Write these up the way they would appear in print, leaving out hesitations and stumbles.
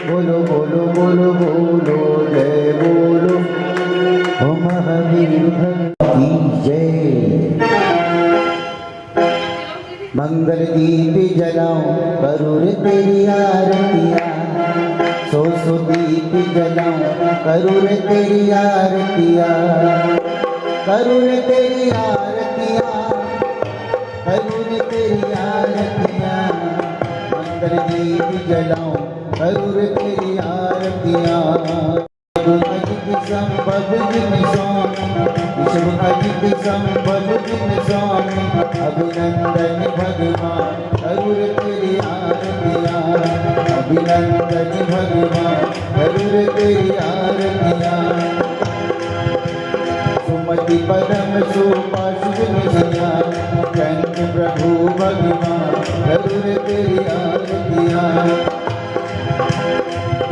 बोलो बोलो बोलो बोलो जय बोलो ओ महावीर की जय। मंगल दीप जलाऊं करूर तेरी आरतियाँ, सौ दीप जलाऊं करूर तेरी आरतियाँ, करूर तेरी आरतियाँ, करूर तेरी आरतियाँ। मंगल दीप जलाऊं करूर तेरी आरतियाँ। अजित संभव जिन स्वामी, विश्व अजित संभव जिन स्वामी, अभिनंदन भगवान करूर तेरी आरतियाँ, अभिनंदन भगवान करूर तेरी आरतियाँ। सुमति परम सुपार्श्व निधिया, चंद प्रभु भगवान करूर तेरी आरतियाँ।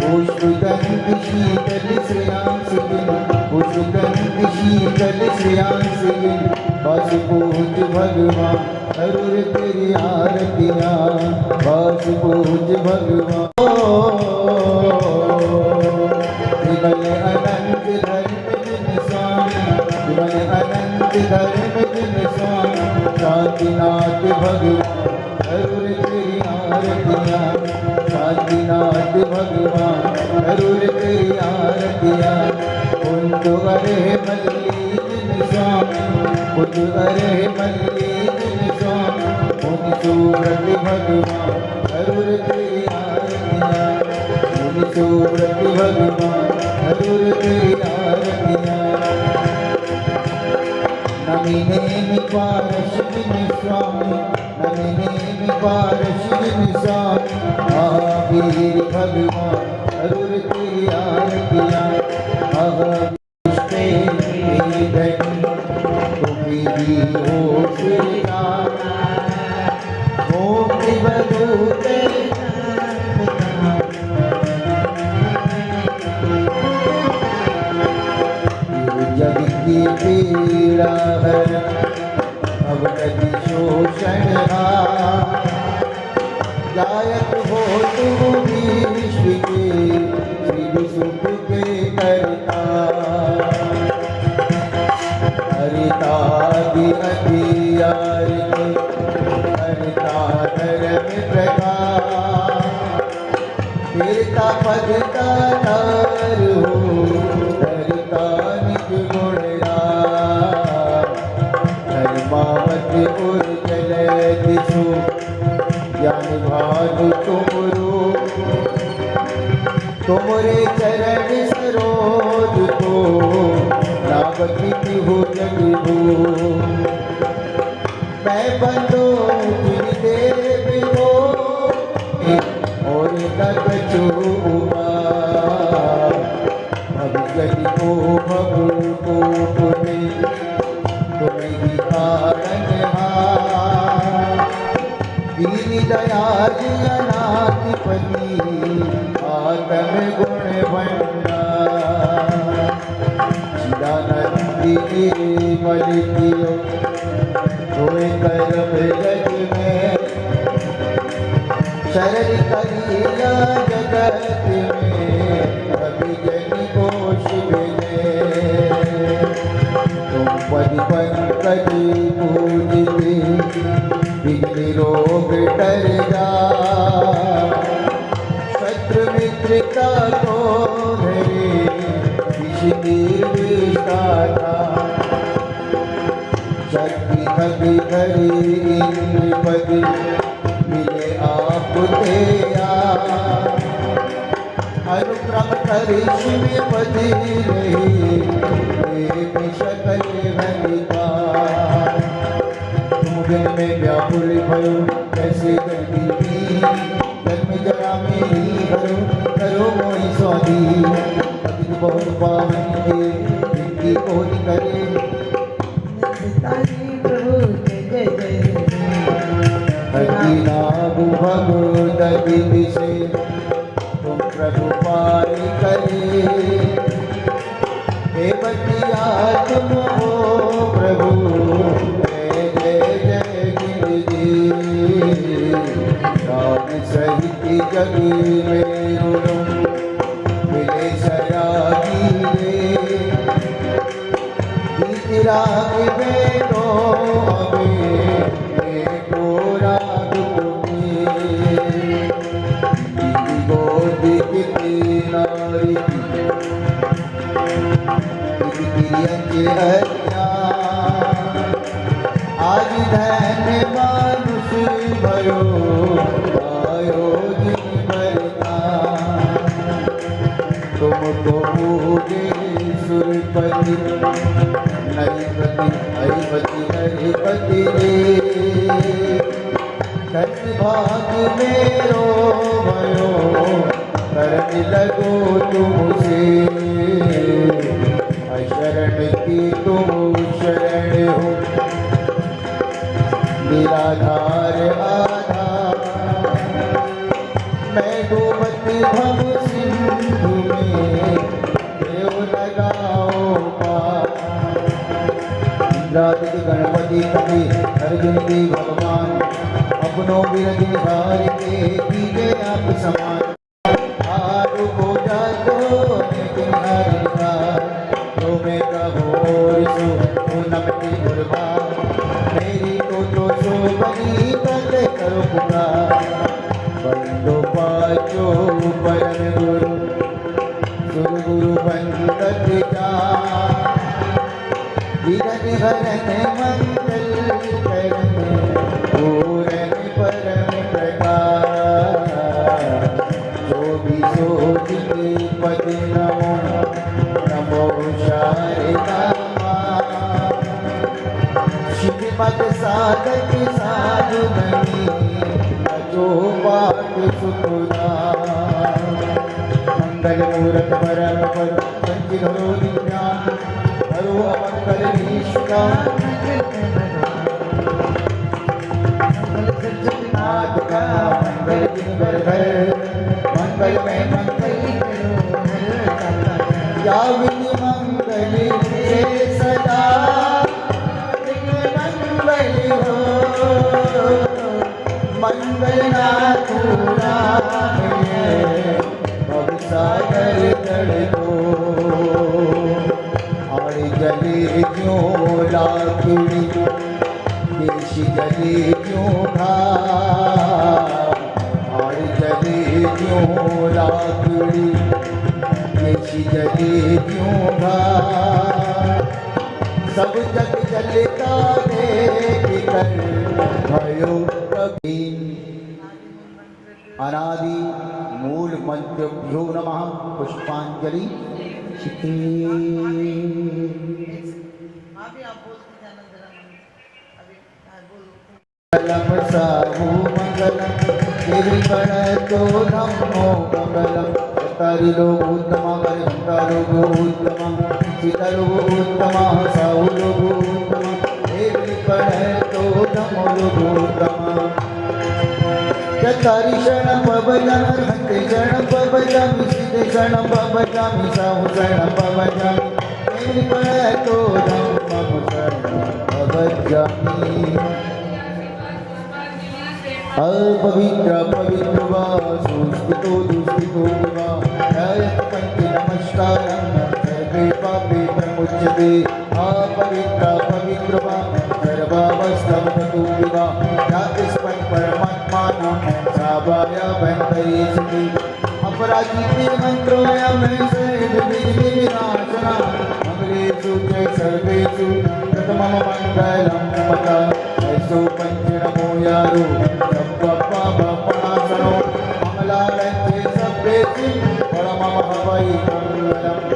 पुष्पगंध शीतल श्रेयांस गिन, पुष्पगंध शीतल श्रेयांस गिन, बस पूज भगवान करूर तेरी आरतियाँ, बस पूज भगवान। विमल अनंत धर्म जिन स्वामी, विमल अनंत धर्म जिन स्वामी, शांतिनाथ भगवान करूर तेरी आरतियाँ, शांतिनाथ भगवान करूर तेरी आरतियाँ। कुंज अरे मल्ली जिन स्वामी, कुंज अरे मल्ली जिन स्वामी, मुनि सूरत भगवान करूर तेरी आरतियाँ, मुनि सूरत भगवान करूर तेरी आरतियाँ। नमिने पारश जिन स्वामी, नमिने पारश जिन स्वामी, महावीर भगवान करूर तेरी आरतियाँ। महाविष्टे मेरी धनी तुम्ही हो श्री राम, मोक्ष बदूते जग की पीड़ा हर, अब कति शोषण लायक हो तुम भी विश्व के, श्री सुख के करता। हरिता दि अधियार के, हरिता धर्म प्रकाश, फिरता पदता नार हो, हरिता निज गुण राम। धर्मावत उर चले दिशो, ज्ञान भानु तुमरो, तुमरे चरण सरोज को, नावकी हो जग हो। मैं बंदो जिन देव हो, और न कछु उपाय। भविष्य को भव को पुने, तुम्हें तारणहार। दीन दयाल अनाधिपति, आत्म गुण भंडार। चिदानंदी मलिकियो, होए करम रज में, शरण करिया जगत में, कभी जन कोश मिले। तुम पद पंकज पूजिते, विघ्न रोग टर जा। शत्रु मित्र का को धरे, विष निर्विष्ठा। शक्ति कभी धरी इंद्रपद, मिले आप तेया। अनुक्रम करिश्मे पति रही, प्रेम शकल भलिका। मुगन में व्याकुल भयो, कैसे गति की, जन्म जरा मेरी भरो, करो मोहि स्वाधी। पतित बहुत पावन के, जिनकी कोटि करे, प्रभु जय जय। हरि नाम भगवत विषे, तुम प्रभु पार करे। हे बतिया तुम हो प्रभु, जय जय जय गिर जी। राम सहित जग में राग बेटो अबे बेटो राग पुनी गोदी की नारी हत्या आज धन मानुष भयो आयो जीवना तुमको पूजे सुरपति नरिपति हरिपति हरिपति धन भाग मेरो भयो करने लगो तुमसे शरण की तुम शरण हो निराधार आधार मैं डूबती भव सिंधु में देव लगाओ पार इंद्रादि गणपति कवि अर्जुन की भगवान अपनों विरज निधार के कीजिए आप समान आरु को जातो लेकिन हरिद्वार मेरी तो शोभनी तक करो पुकार बंदो पाचो परम गुरु सुर गुरु बंदत जा विघन हरन मंगल करन पूरन परम प्रकार जो भी सोचते पद नमो नमो शारदा श्रीमद साधक साधु बनी अजो पाठ सुखदा मंगल मूरत परम पद पंचधरो विज्ञान हरो अमंगल निष्ठा नाथ का मंगल दिन भर मंगल में मंगल या विधि मंगल से सदा मंगल नाथुरा भव सागर तड़ को और जले क्यों लाकुड़ी देश जले क्यों घा और जले क्यों लाकुड़ी देश जले क्यों घा सब जग जलता देख कर भयो अनादि मूल मंत्रभ्यो नमः पुष्पांजलि मंगलम साहु मंगलम गिरिगण तो नमो मंगलम तारिलो उत्तम तारिलो उत्तम सीतालो उत्तम साहुलो उत्तम गिरिगण तो नमो उत्तम चतारी शरण पवजामि हंते शरण पवजामि सीधे शरण पवजामि साहु शरण पवजामि मेरी पड़े तो धम्म शरण पवजामि अपवित्र पवित्र वा सुस्थितो दुस्थितो वा ध्यायत पंच नमस्कारं सर्वे पापे प्रमुच्यते अपवित्र पवित्र वा सर्वावस्थं ततो विवा जातिस्पन् परमात्मानं सावाय बन्धयेषति अपराजिते मन्त्रोऽयं सर्वविघ्नविनाशनं मंगलेषु च सर्वेषु प्रथमं मङ्गलं मता ऐसो पंच नमो यारो सप्पनाशनो मंगलारञ्चे सभ्येषु परमं हवै मंगलम्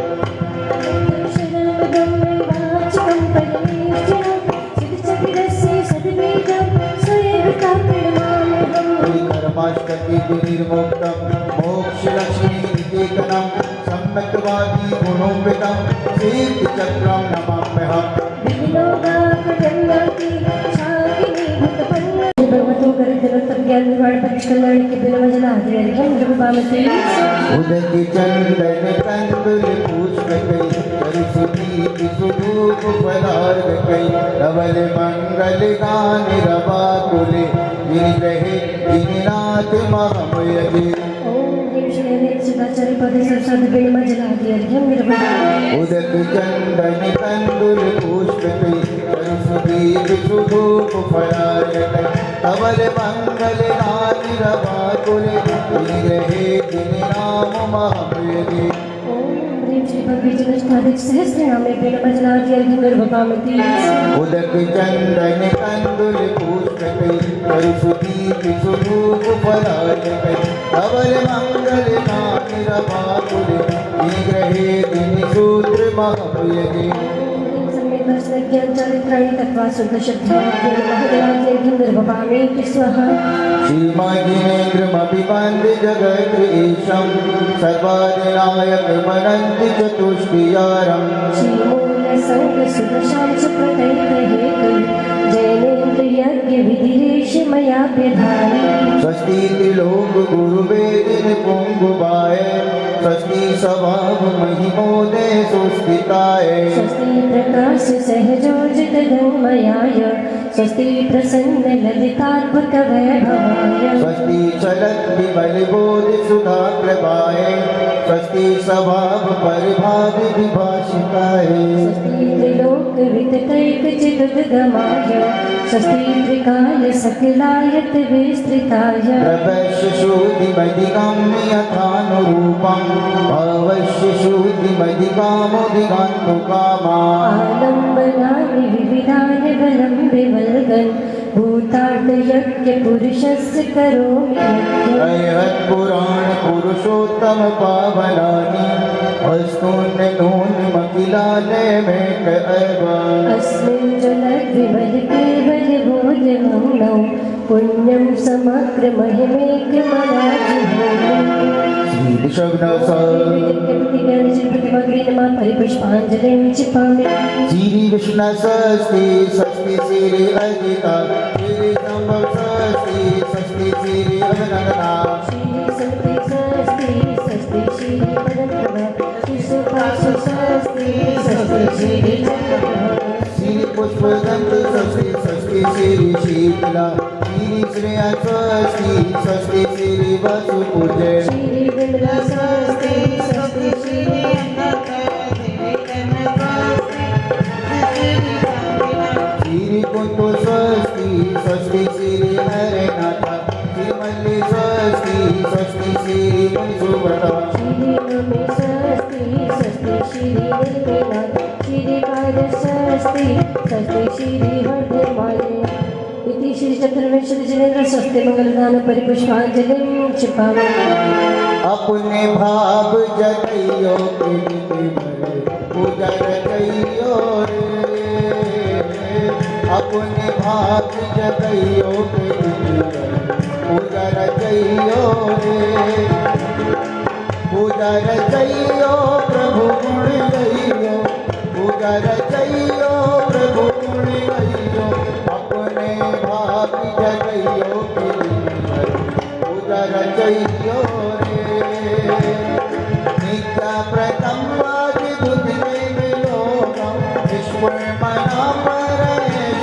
कर्माष्टकी निर्मुक्तं मोक्षलक्ष्मी निकेतनं सम्यक्वादी गुणोपेतं सिद्धिचक्रं नमाम्यहम् उदकी चंदन कंदुल पुष्प कई सरस्वती सुधूप पदार कई धवल मंगल गान रवा कुले गिरि रहे गिरिनाथ महामयगे। सदाचार्य पद सरसद बिन मजला दिया निर्भय उदक चंदन कंदुल पुष्प सरस्वती सुधूप फलायत कमल मंगल नारी रवाकुल रहे दिन नाम महाप्रिय सहस्रनामे बिन मजला दिया निर्भकामती उदक चंदन कंदुल पुष्प सरस्वती सुधूप फलायत कमल मंगल नारी रवाकुल रहे दिन सूत्र महाप्रिय ज्ञान चारित्राणि तत्वा शुद्ध श्रद्धा निर्भकामि स्वाहा श्रीमद्जिनेन्द्रमभिवन्द्य जगत्रीशं सर्वादिनायक मनन्ति चतुष्टियारम् स्वस्ति त्रिलोक गुरुवेदिन पुंगुवाय स्वस्ति स्वभाव महिमोदय सुस्थिताय स्वस्ति प्रकाश सहजोजित धर्मयाय स्वस्ति प्रसन्न ललितात्मक वैभवाय स्वस्ति चलत विमल बोध सुधा प्रभाय स्वस्ति स्वभाव परिभाग विभाषिताय स्वस्ति त्रिलोक विततैक चिदुद्गमाय स्वस्ति त्रिकाल सकलायत विस्तृताय प्रवश्य श्रुतिमधिगम्य यथानुरूपम् अवश्य श्रुतिमधिकामोधिगान्तुकामा आलम्बनानि विविधानि बलं विवल्गन् भूतार्थयज्ञ पुरुषस्य करोमि अयत् पुराण पुरुषोत्तम पावनानि वस्तून्य नूनमखिलालय में अस्मिन् जलद्विमल केवल बोधमग्नौ पुण्यं समग्र परिपुष्पांजलिं क्षिपामि श्री विष्णु स्वस्ति स्वस्ति श्री अजिता श्री संभव स्वस्ति स्वस्ति श्री अभिनंदना श्री सत्य स्वस्ति स्वस्ति श्री पदप्रभा श्री सुभाष स्वस्ति स्वस्ति श्री श्री पुष्पदंत स्वस्ति स्वस्ति श्री शीतला श्री श्रेया स्वस्ति स्वस्ति श्री वसुपूज्य श्री विमला स्वस्ति स्वस्ति श्री श्री कुंतो स्वस्ति स्वस्ति श्री हरेनाथ श्री मल्ली स्वस्ति स्वस्ति श्री मुनिसुव्रता श्री नमे स्वस्ति स्वस्ति श्री निर्मलानाथ श्री पाद स्वस्ति स्वस्ति श्री वर्धमाने इति श्री चतुर्वेश्वर जिनेन्द्र स्वस्ति मंगलदान परिपुष्पांजलिं क्षिपामि अपने भाव जगइयो पूजा रचइयो अपने भाव जगइयो पूजा रचइयो पूजा रचइयो प्रभु गुण गइयो पूजा रचइयो प्रभु गुण गइयो अपने भाव जगइयो पूजा रचइयो नित्या प्रतमवादि बुद्धि में विलोकम ईश्वर मना पर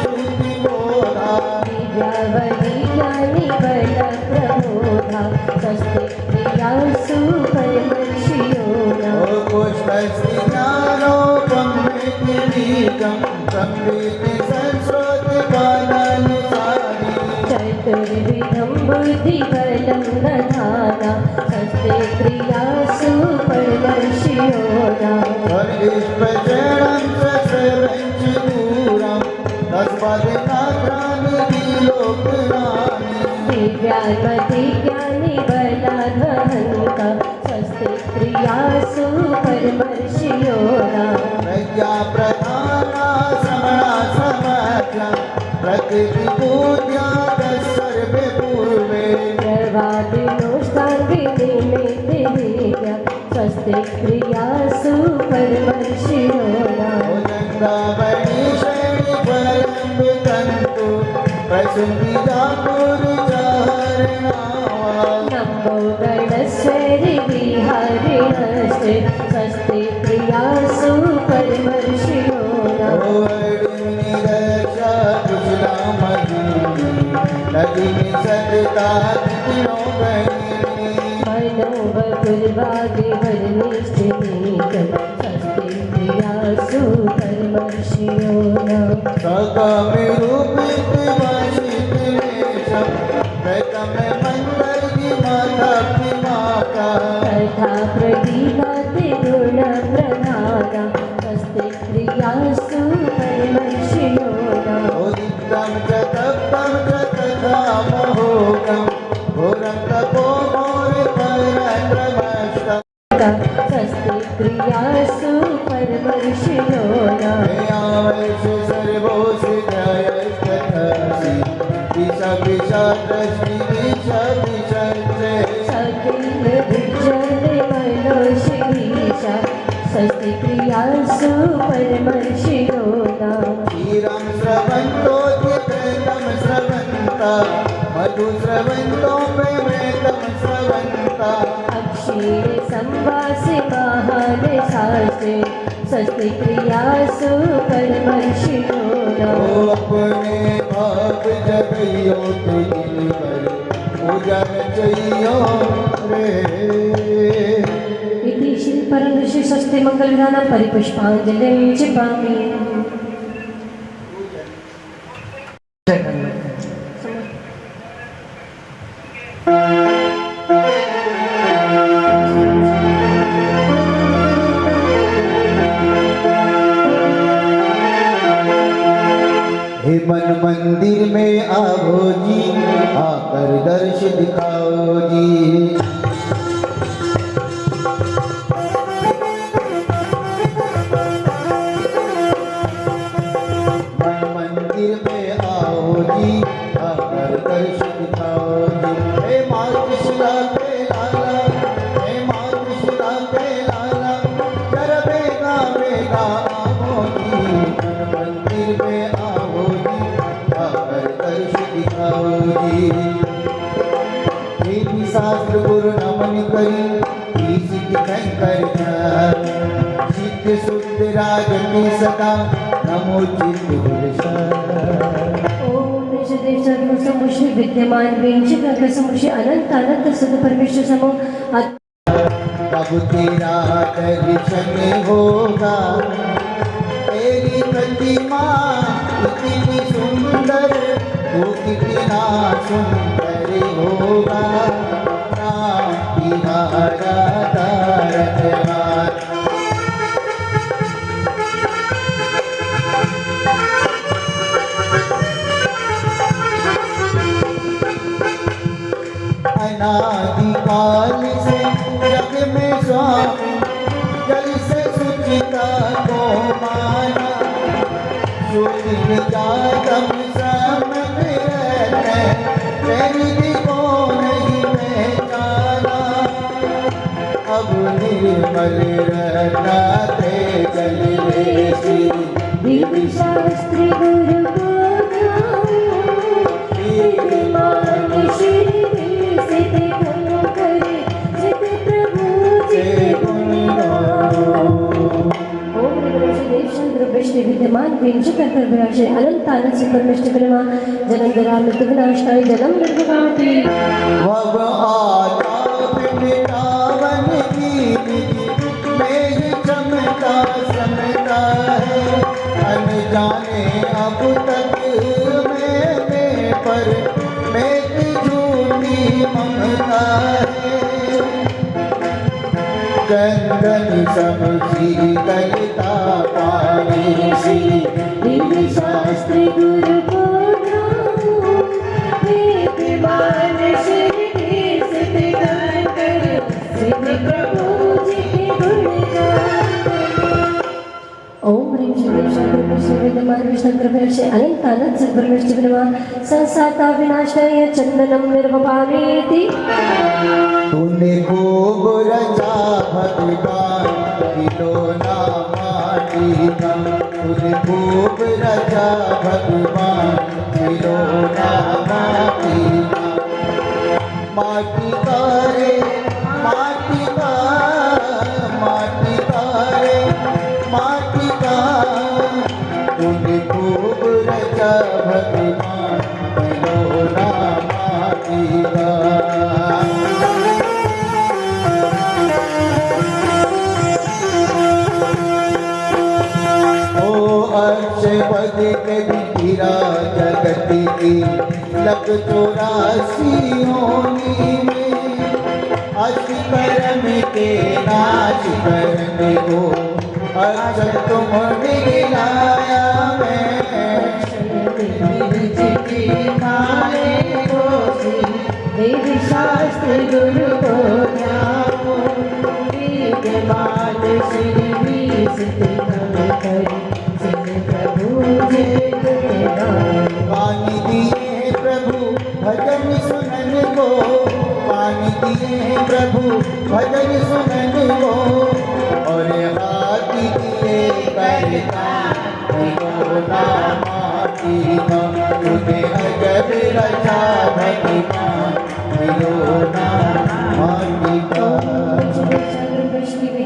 श्रुति बोधा विद्यावती ज्ञानी बल प्रबोधा स्वस्ति प्रियासु परमर्षियोना पुष्पस्ति ज्ञानोपमृति बीजं संवेदि संस्कृति कालानुसारी चतुर्विधं बुद्धिबलं दधाना स्वस्ति प्रियासु परमर्षियोना सर्वेश्वरणं ससवञ्च दूरं तस्माद्नाथानि विलोकनानि दिव्यान्मति ज्ञानी बलाधहन्ता स्वस्ति प्रियासु परमर्षियोना प्रज्ञा प्रधाना समणा समज्ञा प्रतिपूज्या सर्वे पूर्वे प्रभादिनोष्टाङ्गिनिमित्तिविद्या स्वस्ति प्रियासु परमर्षियोना वृन्दावनी शैली परन्तु प्रसुम्बिदा पुरुचारणावा नमो गणेश्वरि विहारिणस्ते स्वस्ति प्रियासु परमर्षियोना नदी में सतता कितनों बनी मनो वपुर्वागे वरनिष्ठिनीकं स्वस्ति प्रियासु परमर्षियो नः सकमे रूपित वशित वेशम प्रथम मंगल की माता पिता तथा प्रदीपाति गुणप्रधाना स्वस्ति प्रियासु परमर्षियो नः उदितं च तप्तं च तथा महोगं घोरं तपो घोरे परक्रमस्तम् स्वस्ति प्रियासु परमर्षियो नः यावैष सर्वो सिद्धयस्तथसि दिशा दिशा दृष्टि दिशा दिशा चे सकिल विजय मनोशिरीशा स्वस्ति प्रियासु परमर्षियो नः क्षीरं स्रवन्तो चित्रं स्रवन्ता मधु स्रवन्तो प्रेमं स्रवन्ता अक्षीर संवासि महान शास्त्रे स्वस्ति प्रियासु परमर्षियो नः ओ अपने भाव जगयो तुझ पर उजर चइयो रे इति श्री परम ऋषि स्वस्ति मंगल विधानं परिपुष्पांजलिं क्षिपामि हे मन मंदिर में आओ जी आकर दर्श दिखाओ जी मन मंदिर में आओ जी आकर दर्श दिखाओ जी हे माँ कृष्णा के लाला हे माँ कृष्णा के लाला जरा बेगा बेगा आओ जी मन मंदिर में आओ जी आकर दर्श दिखाओ जी देवी शास्त्र गुरु नमन करी सिद्ध कर सिद्ध शुद्ध राजनी सदा नमो चित्त ओम निषदेव सर्वसमुषि विद्यमान वेंचि समुषि अनंत अनंत सद परमेश्वर समो प्रभु तेरा दर्शन होगा तेरी प्रतिमा इतनी सुंदर वो कितना सुंदर होगा राम तिहारा तारकवार अनादिकाल से जग में स्वामी जल से सुचिता को माना शुद्ध जातम समत रहते तेरी को नहीं पहचाना अब निर्मल रहता ते जल सी दिव्य शास्त्री गुरु को विद्यमान श्री सिद्ध करे सिद्ध प्रभु जी गुण ओम देव चंद्र विष्णु विद्यमान वेंचि कर विराजे अनंत अनंत से परमेश्वर ब्रह्मा जन्म जरा मृत्यु विनाशाय जन्म मृत्युवापी वब आताप मिटावन की निधि मेघ चमका समता है अनजाने अब तक मैंने पर मेघ झूठी ममता है गंगन सब शीतलता पानी सी दिव्य शास्त्री गुरु को विद्यमान श्री सिद्ध करे सिद्ध प्रभु जी गुण ओम ह्रीं श्रीं शंकर विष्णु विद्यमान विष्णु प्रभर्षे अनंत अनंत सद्ब्रह्मष्टि ब्रह्मा संसाता विनाशाय चंदनम निर्वपामीति तूने खूब रचा भगवान खिलौना माटी का तूने खूब रचा भगवान खिलौना माटी का माटी का रे माटी का माटी का रे माटी का तूने खूब रचा भगवान खिलौना माटी का से बदल गिरा जगत की लग 84 होनी में अष्टकर्म के नाश करने को अक्षर तुम मिलाया मैं वेद शास्त्र गुरु को जाओ विद्यमान श्री प्रभु पानी दिए प्रभु भजन सुनन को पानी दिए प्रभु भजन सुनन को और हाथी दिए करता तुझे अजब रचा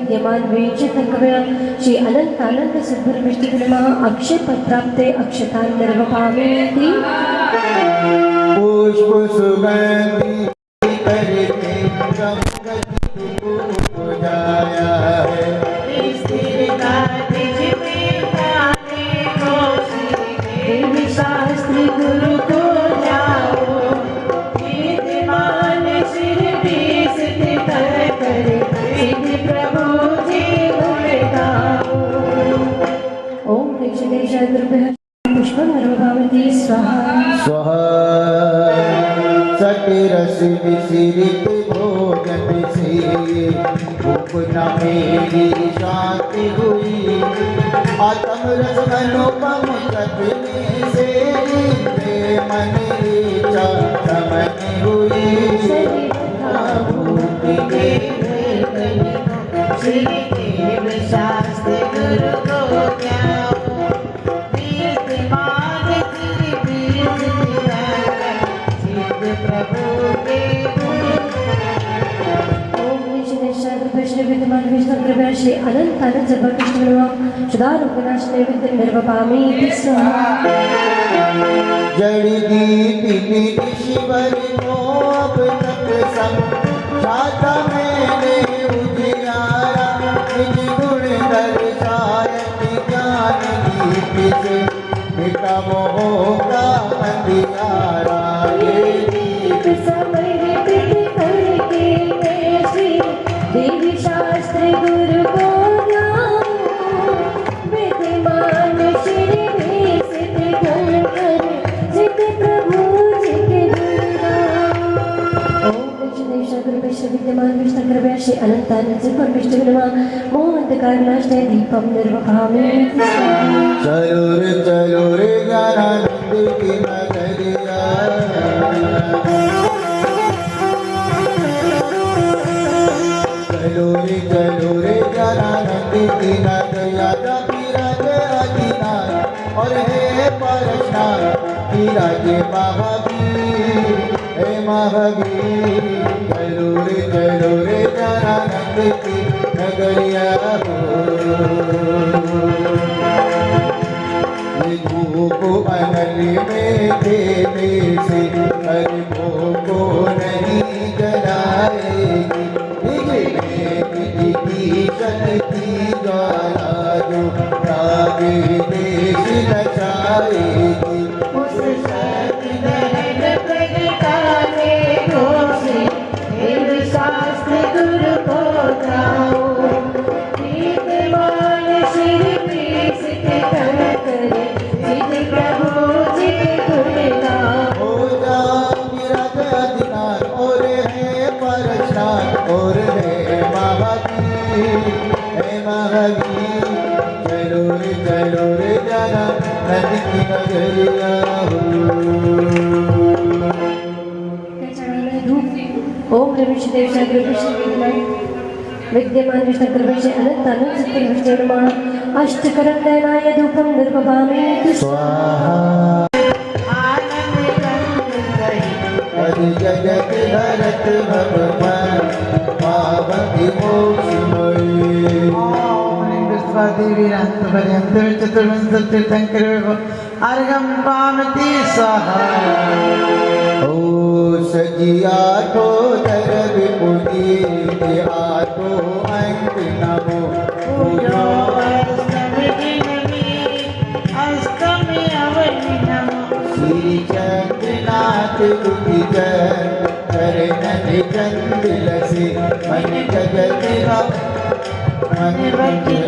भगवान विद्यमान श्री अनंत आनंद सद्गुरु विष्णु अक्षय पत्राप्ते अक्षतान निर्वपामेति पुष्प सुगंधि करके संगति को जाया है शास्त्री गुरु को जाओ विद्यमान श्री सिद्ध कर सिद्ध प्रभु जी गुण गाओ। ओम दक्षिणेशाय गुरुभ्यः पुष्पं नरोभावति स्वाहा स्वाहा सट रस विसिरित भोजन से भूख न मेरी शांति हुई आत्म रस अनुपम सपने से इंद्रिय मन इच्छा समन हुई श्री देव शास्त्र गुरु को जाओ विद्यमान सिद्ध प्रभु के विद्यमान विष्णु श्री अनंत आनंद सर्वकृष्ण सुधारूपनाश नैवेद्य निर्वपामि स्वाहा। जड़ी दीप शिवर को अब तक समझाता मैंने उजियारा निज गुण दर्शायत ज्ञान दीप से मिटा मोह का अंधियारा ये दीप देवी शास्त्र गुरु को जाओ विद्यमान श्री सिद्ध कर सिद्ध प्रभु जी के गुण गाओ। ओम विष्णु गुरु विष्णु विद्यमान विष्णु कृपया श्री अनंत आनंद सिद्ध विष्णु नमः मोह अंधकार नाशने दीपम निर्वपामि स्वाहा। चलो रे ज्ञानानंद की नगरिया चलो रे ज्ञानानंद की नगरिया विराज आदिनाथ और हे परशनाथ विराज महावीर हे महावीर चलो रे ज्ञानानंद की नगरिया ये धूप अनल में देने से हर को नहीं जलाएगी शक्ति द्वारा जो रागे देश नचाएगी उस शक्ति दहन प्रगटाने को देव शास्त्र गुरु को जाओ विद्यमान श्री सिद्ध कर सिद्ध प्रभु जी गुण गाओ। हो जा मेरा अधिनाथ और है परशनाथ और है महावीर हे महावीर चलो रे जाना नदी की नगरिया ओम रमेश देव सागर विद्यमान विष्णु कृपा अनंत आनंद सत्य विष्णु नमः अष्टकरं नयनाय धूपं निर्वपामि स्वाहा। जगत भरत भगवान पावती मोक्षमयी देवी चतुर्विंश तीर्थंकर अर्घम पामति स्वाहा। ओ सजिया तो दर विपुली आतो अंत नमो पूजो अष्टमी श्री चंद्रनाथ दुखी चरण चंद लसे मन जगत मन वचन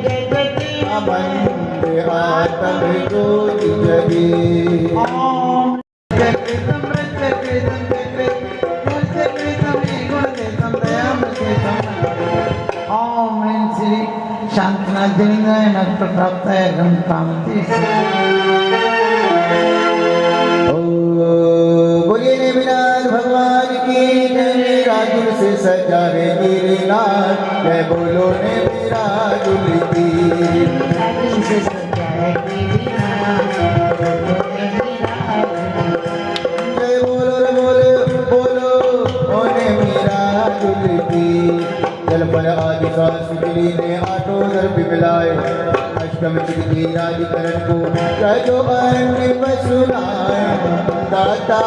जगति अमंद आत्म ज्योति जगे ओम चक्रितम चक्रितम चक्रितम गुणदेशम दयामृतेशम ओम ह्रीं श्री शांतनाथ जनिंद्राय नमः प्राप्त है गम कामति बोलिए नेमिनाथ भगवान की जय राजुल से सजा है गिरनार जय बोलो नेमिराजुल की जय बोलो रे बोलो बोलो ओ नेमिराजुल की जल पर आदि शास्त्री ने आठों दर्भ मिलाए अष्टम चित्ती राधिकरण को जो अंतिम सुनाए दाता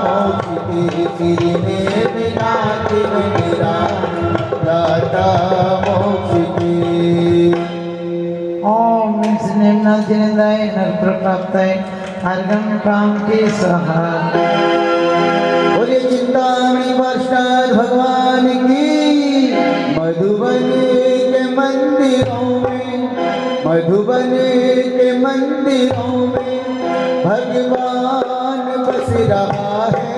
मोक्ष के श्री ने विनाथ मेरा दाता मोक्ष के ओम ह्रीं श्री नेमिनाथ जनिंद्राय नमः प्राप्त है हरगम काम के सहा बोले चिंतामणि वर्षनाथ भगवान की मधुबन के मंदिरों में मधुबन के मंदिरों में भगवान बस रहा है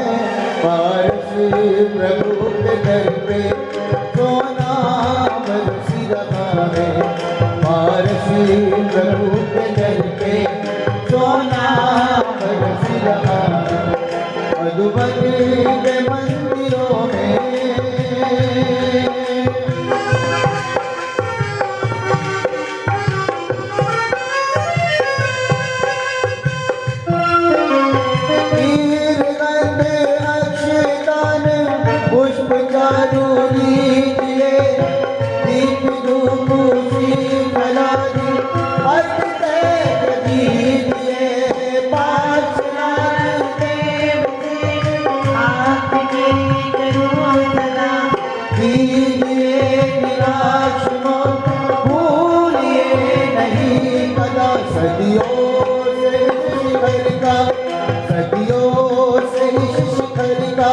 पारस प्रभु के दर पे सोना बरस रहा है पारस प्रभु के दर पे सोना बरस रहा है मधुबन के मंदिरों में पुष्प चारू लीजिए दीप धूप फलादी अर्थ तैग दीजिए पार्श्वनाथ देव से आपकी करुणा दीजिए निराश मत भूलिए नहीं कदा सदियों से शिखर का सदियों से शिखर का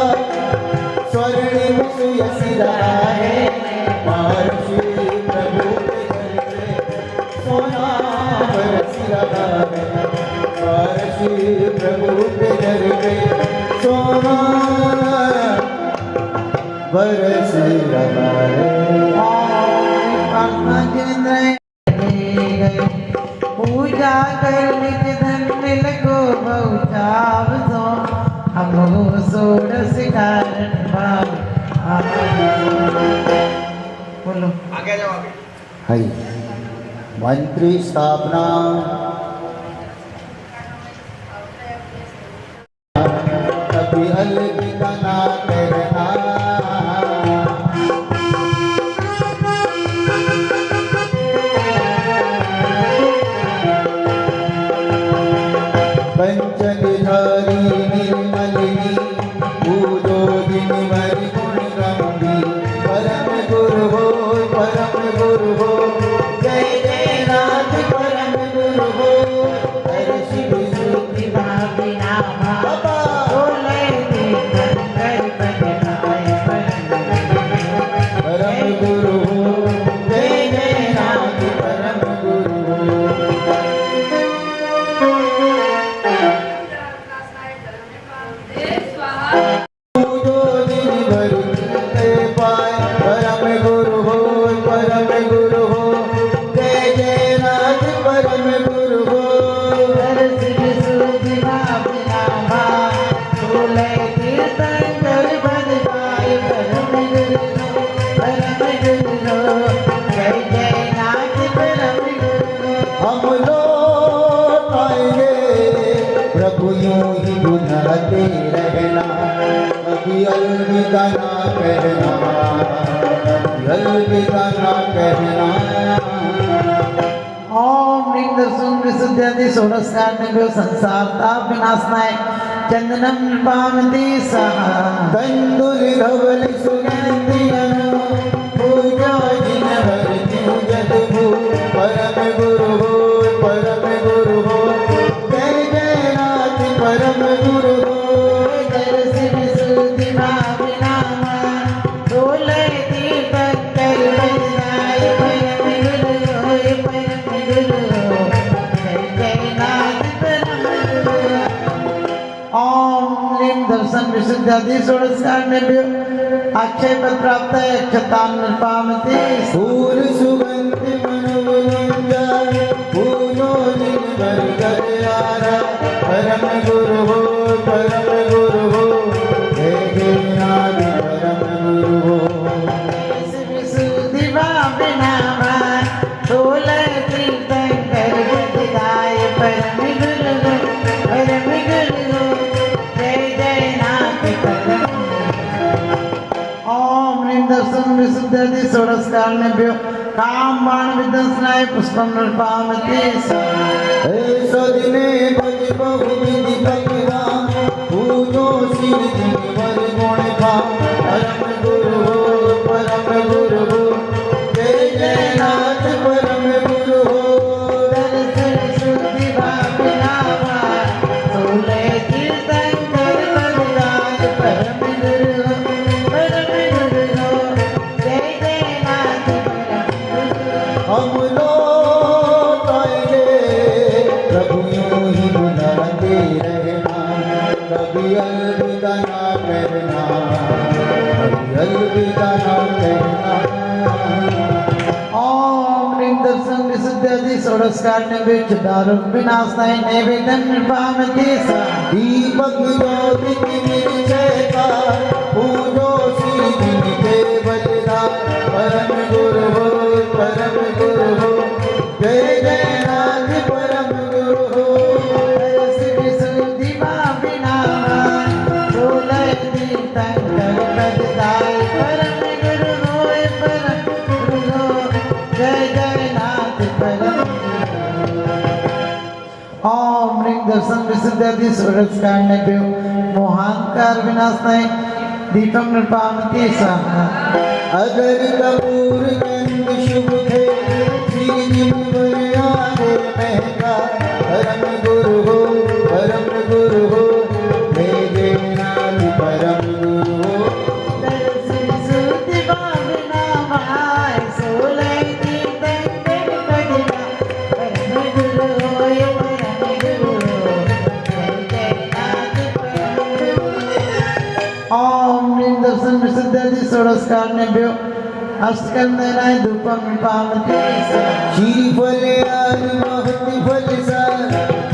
स्वर्णिम सुयसी रहा है महर्षि प्रभु के घर पे सोना बरस रहा है महर्षि प्रभु के घर पे सोना बरस रहा है पूजा कर निज धन लगो बहुचाव सो हम सोरस कारण बोलो आगे जाओ आगे हरि मंत्री स्थापना कभी अलविदा ना कहना पंचधारी निर्मलिनी पूजो दिन मरि गुण गंभी परम गुरु हो जय जय नाथ परम गुरु हो हर शिव सुधि भावी नामा बोले परम गुरु हो जय जय नाथ परम गुरु हो पूजो दिन भर ते पाए परम गुरु हो जय जय नाथ परम गुरु हो हर शिव सुधि भावी नामा बोले तीर्थंकर बन पाए परम गुरु जय जय नाथ परम गुरु हम लोग आएंगे प्रभु यूं ही बुलाते रहना कभी अलविदा ना कहना कभी अलविदा ना कहना ओम ह्रीं दर्शन विशुद्ध्यादि षोडशकांड संसार ताप विनाशनाय चंदनम पावती सहा तंदुल धवल सुगंधि अनु पूजा जिन भर त्यू जद भू परम गुरु हो जय जय नाथ विशुद्धादि षोडशकार्णेभ्यो अक्षय पद प्राप्त है क्षतान निर्पामते फूल सुगंध मनोरंजन पूजो दिन भर गलियारा परम गुरु हो जय जय नाथ परम गुरु हो विशुद्धि भावनामा तोले तीर्थंकर बुद्धिदाय परम गुरु जय जय नाथ परम ओम ह्रीं दर्शन विशुद्धादि षोडशकार्णेभ्यो काम बाण विध्वंसनाय पुष्पम नृपामते ऐसा दिने भज बहुविधि भगवान पूजो शिव दिन वर गुण गान परम गुरु हो जय जय नाथ परम गुरु हो दर्शन विशुद्धि भावनामा तोले तीर्थंकर बुद्धिदाय परम गुरु जय जय नाथ हम लोग आएंगे प्रभु यूं ही बुलाते रहना कभी अलविदा ना कहना कभी अलविदा ना कहना ओम ह्रीं दर्शन विशुद्धादि षोडशकार्णेभ्यो क्षुधारोग विनाशाय नैवेद्यं निर्पामते दीपक ज्योति निर्जय का पूजो श्री दिन के बलिदान परम गुरु हो जय जय नाथ परम गुरु हो दर्शन विशुद्धि भावनामा तोले तीर्थंकर बुद्धिदाय परम गुरु जय जय नाथ परम ओम ह्रीं दर्शन विशुद्धादि षोडशकार्णेभ्यो मोहांकार विनाशाय दीपं निर्पामते अगर कपूर गंध शुभ थे श्री जिम्बर आगे महका परम गुरु हो जय जय नाथ परम गुरु हो दर्शन विशुद्धि भावनामा तोले तीर्थंकर बुद्धिदाय परम गुरु जय जय नाथ ओम ह्रीं दर्शन विशुद्धादि षोडशकार्णेभ्यो अष्टकंदनाय धूपं निर्पामते श्री फल आदि महति फल सार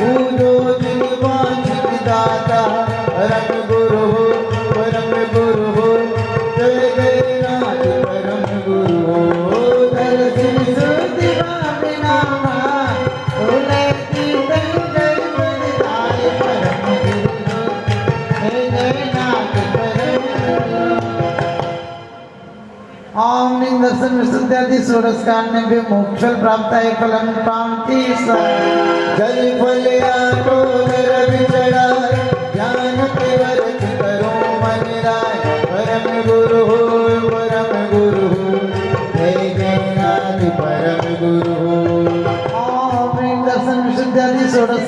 पूजो जिन वांछित दाता परम गुरु हो जय जय नाथ परम गुरु हो दर्शन विशुद्धि भावनामा तोले तीर्थंकर बुद्धिदाय परम गुरु जय जय नाथ परम ओम ह्रीं दर्शन विशुद्धादि षोडशकार्णेभ्यो मोक्षं प्राप्ताय फलं प्राप्ति जल फल आटो नर बिचड़ा ज्ञान के वर्ष करो मन राय परम गुरु हो जय जय नाथ परम गुरु हो ओम ह्रीं दर्शन विशुद्धादि षोडश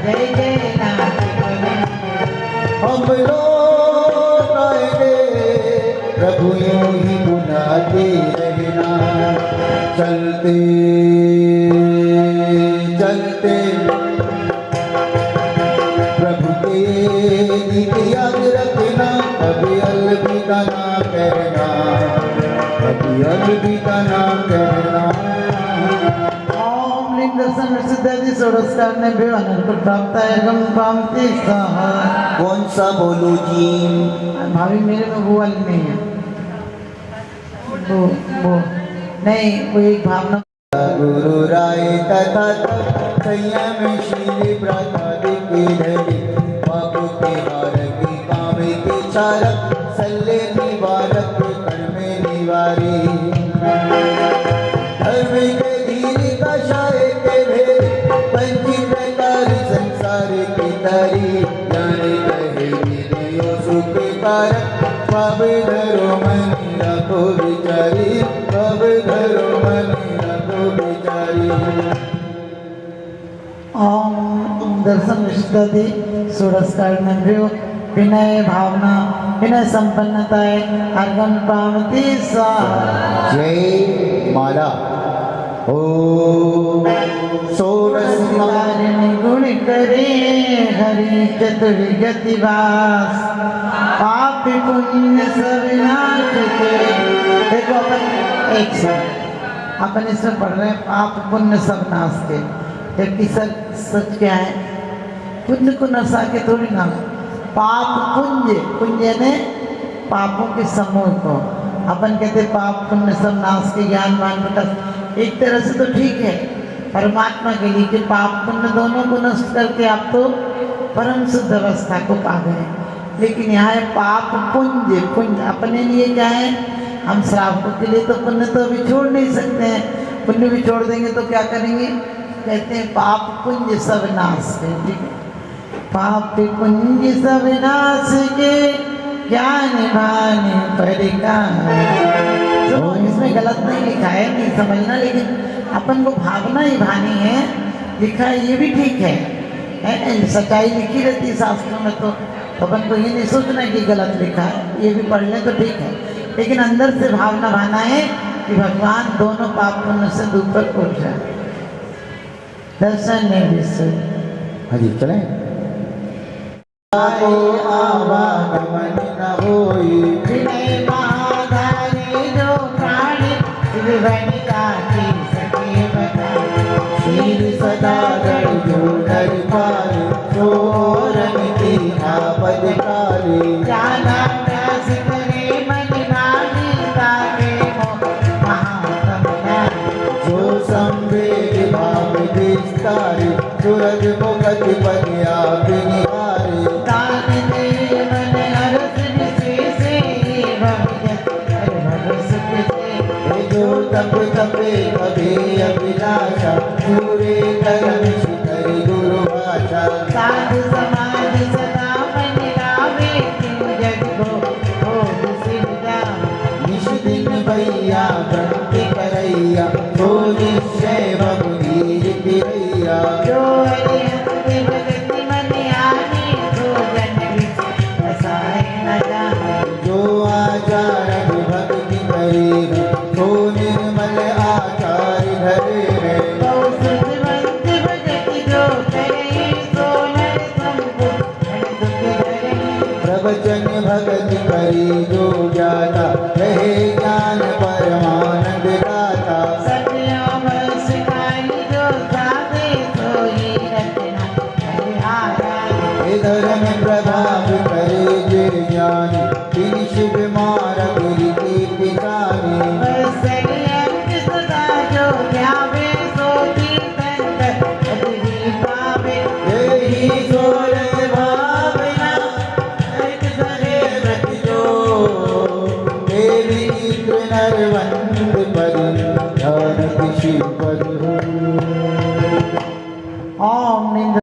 जय जय नाथ हम लोग आएंगे प्रभु यूं ही बुलाते रहना चलते चलते प्रभु के दीप याद रखना कभी अलविदा ना कहना कभी अलविदा ना कहना ओम ह्रीं दर्शन विशुद्धादि षोडशकार्णेभ्यो अनर्थ प्राप्ताय गम प्राप्ति कौन सा बोलो जी भाभी मेरे में वो वाली नहीं है वो नहीं वो एक भावना गुरु राय तथा संयमशील प्रासादिक धरी बाबू के हारक कामे के चारक सल्ले निवारक कर्म निवारी धर्म के धीर का शाय के भेद पंची प्रकार संसार की तारी जाने कहे विधियो सुख कारक पाप धरो मनी रखो विचारी पाप धरो मनी रखो विचारी ओम दर्शन विशुद्धादि षोडशकार्णेभ्यो विनय भावना विनय संपन्नताय अर्घम पावती सा जय माला ओम षोडशकारिणी गुण करे हरि चतुर्गति वास पाप पुण्य सब नाश के। देखो अपन एक अपन इसमें पढ़ रहे हैं पाप पुण्य सब नाश के, जबकि सच क्या है? पुण्य को नशा के थोड़ी ना, पाप पुण्य, पुण्य ने पापों के समूह को। अपन कहते पाप पुण्य सब नाश के ज्ञान मान प्रकाश, एक तरह से तो ठीक है परमात्मा के लिए कि पाप पुण्य दोनों को नष्ट करके आप तो परम शुद्ध अवस्था को पा गए। लेकिन यहाँ है पाप पुण्य, पुण्य अपने लिए क्या है? हम श्रावकों के लिए तो पुण्य तो अभी छोड़ नहीं सकते हैं, पुण्य भी छोड़ देंगे तो क्या करेंगे? कहते हैं पाप पुण्य सब नाश के। ठीक है, पाप पुण्य सब नाश के ज्ञान भान परिकार। तो इसमें गलत नहीं लिखा है, नहीं समझना, लेकिन अपन को भावना ही भानी है, लिखा है ये भी ठीक है, सच्चाई लिखी रहती है शास्त्रों में, तो अपन को ये नहीं सोचना कि गलत लिखा है, ये भी पढ़ लें तो ठीक है। लेकिन अंदर से भावना भाना है कि भगवान दोनों पाप पुण्य से ऊपर उठ जाए। दर्शन में विश्व हाँ जी चलें। आवागमन न होई विनय महाधारी जो प्राणी त्रिभुवनिका की सके बता। शील सदा गण जो नर पाल चोरन की आपद काले। जाना व्यास करे मन भागी ताके मोह महातमना। जो संवेद भाव विस्तारे सुरज मुगत बनिया बिनिहारे। दान दे मन हरस विशेषे भगत भग सुख दे। जो तप तपे कभी अभिलाषा पूरे कर्म शिखर गुरु भाषा। साधु समाज सदा मन लावे क्यों जग को सिरजा। निश दिन भैया भक्ति करैया तो निश्चय बबुनीर तिरैया। जो हरि भगति मन आने तो जन विच बसाए न जाने। जो आचारण भक्ति करे तो निर्मल आचार धरे। बहु सुधवंत भगति जो करे सो नर संपूर्ण दुख धरे। प्रवचन भगति करी जो ज्ञाता रहे ज्ञान परमानंद दाता। सत्यम सिखाई जो साधे सोई रचना हरिहारा। धर्म प्रभाव करे जे ज्ञानी तिन शिव मार्ग रीति पितानी। वत्सल्यंत सदा जो ध्यावे सो तीर्थंकर पदवी पावे। यही सोरठ भावना एक करे व्रत जो। देवी इंद्र नरवंद पद ध्यान शिव पद हो। ओम निंद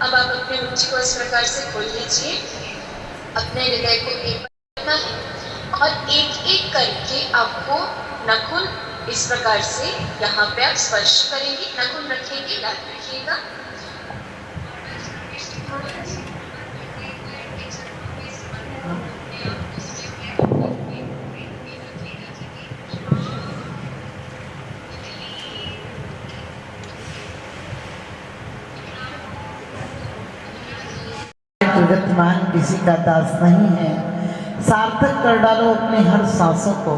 अब आप अपने रुचि को इस प्रकार से खोल लीजिए, अपने हृदय को एक करना है और एक एक करके आपको नखुन इस प्रकार से यहाँ पे आप स्पर्श करेंगे, नखुन रखेंगे, याद रखिएगा। जगतमान किसी का दास नहीं है। सार्थक कर डालो अपने हर सांसों को,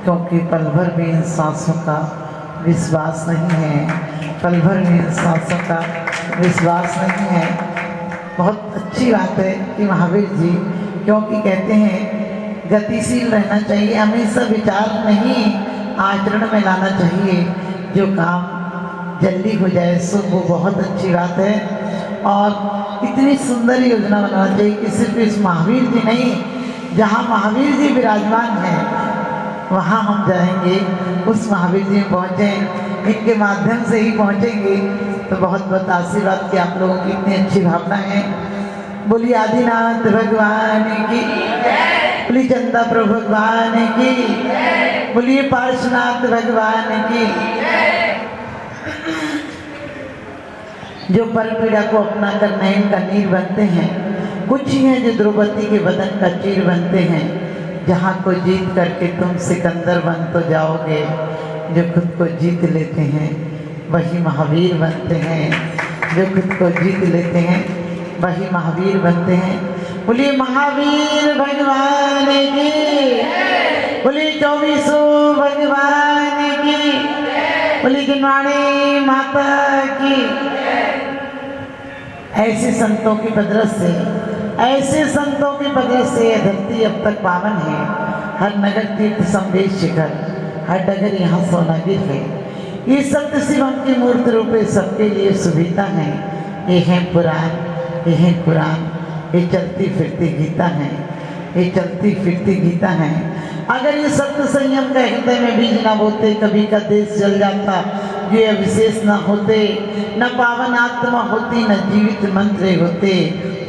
क्योंकि पल भर भी इन सांसों का विश्वास नहीं है। पल भर भी इन सांसों का विश्वास नहीं है। बहुत अच्छी बात है कि महावीर जी, क्योंकि कहते हैं गतिशील रहना चाहिए, हमेशा विचार नहीं आचरण में लाना चाहिए। जो काम जल्दी हो जाए सो वो बहुत अच्छी बात है। और इतनी सुंदर योजना बनाना चाहिए कि सिर्फ इस महावीर जी नहीं, जहाँ महावीर जी विराजमान हैं वहाँ हम जाएंगे, उस महावीर जी में पहुँचे, इनके माध्यम से ही पहुँचेंगे। तो बहुत बहुत आशीर्वाद कि आप लोगों की इतनी अच्छी भावना है। बोलिए आदिनाथ भगवान की, बोलिए चंदा प्रभु भगवान की, बोलिए पार्श्वनाथ भगवान की। जो परपीड़ा को अपना कर नयन का नीर बनते हैं, कुछ ही हैं जो द्रौपदी के बदन का चीर बनते हैं। जहाँ को जीत करके तुम सिकंदर बन तो जाओगे, जो खुद को जीत लेते हैं वही महावीर बनते हैं। जो खुद को जीत लेते हैं वही महावीर बनते हैं। बोलिए महावीर भगवान की, बोलिए 24 भगवान की, बोलिए जिनवाणी माता की। ऐसे संतों की बदरस से, ऐसे संतों की बदरस से यह धरती अब तक पावन है। हर नगर तीर्थ संवेश शिखर, हर डगर यहाँ सोनागिर है। ये सत्य शिवम की मूर्ति रूपे सबके लिए सुविधा है। ये है पुराण, ये है कुरान, ये चलती फिरती गीता है, ये चलती फिरती गीता है। अगर ये सत्य संयम का हृदय में बीज न बोते, कभी का देश जल जाता। ये विशेष न होते, न पावन आत्मा होती, न जीवित मंत्र होते,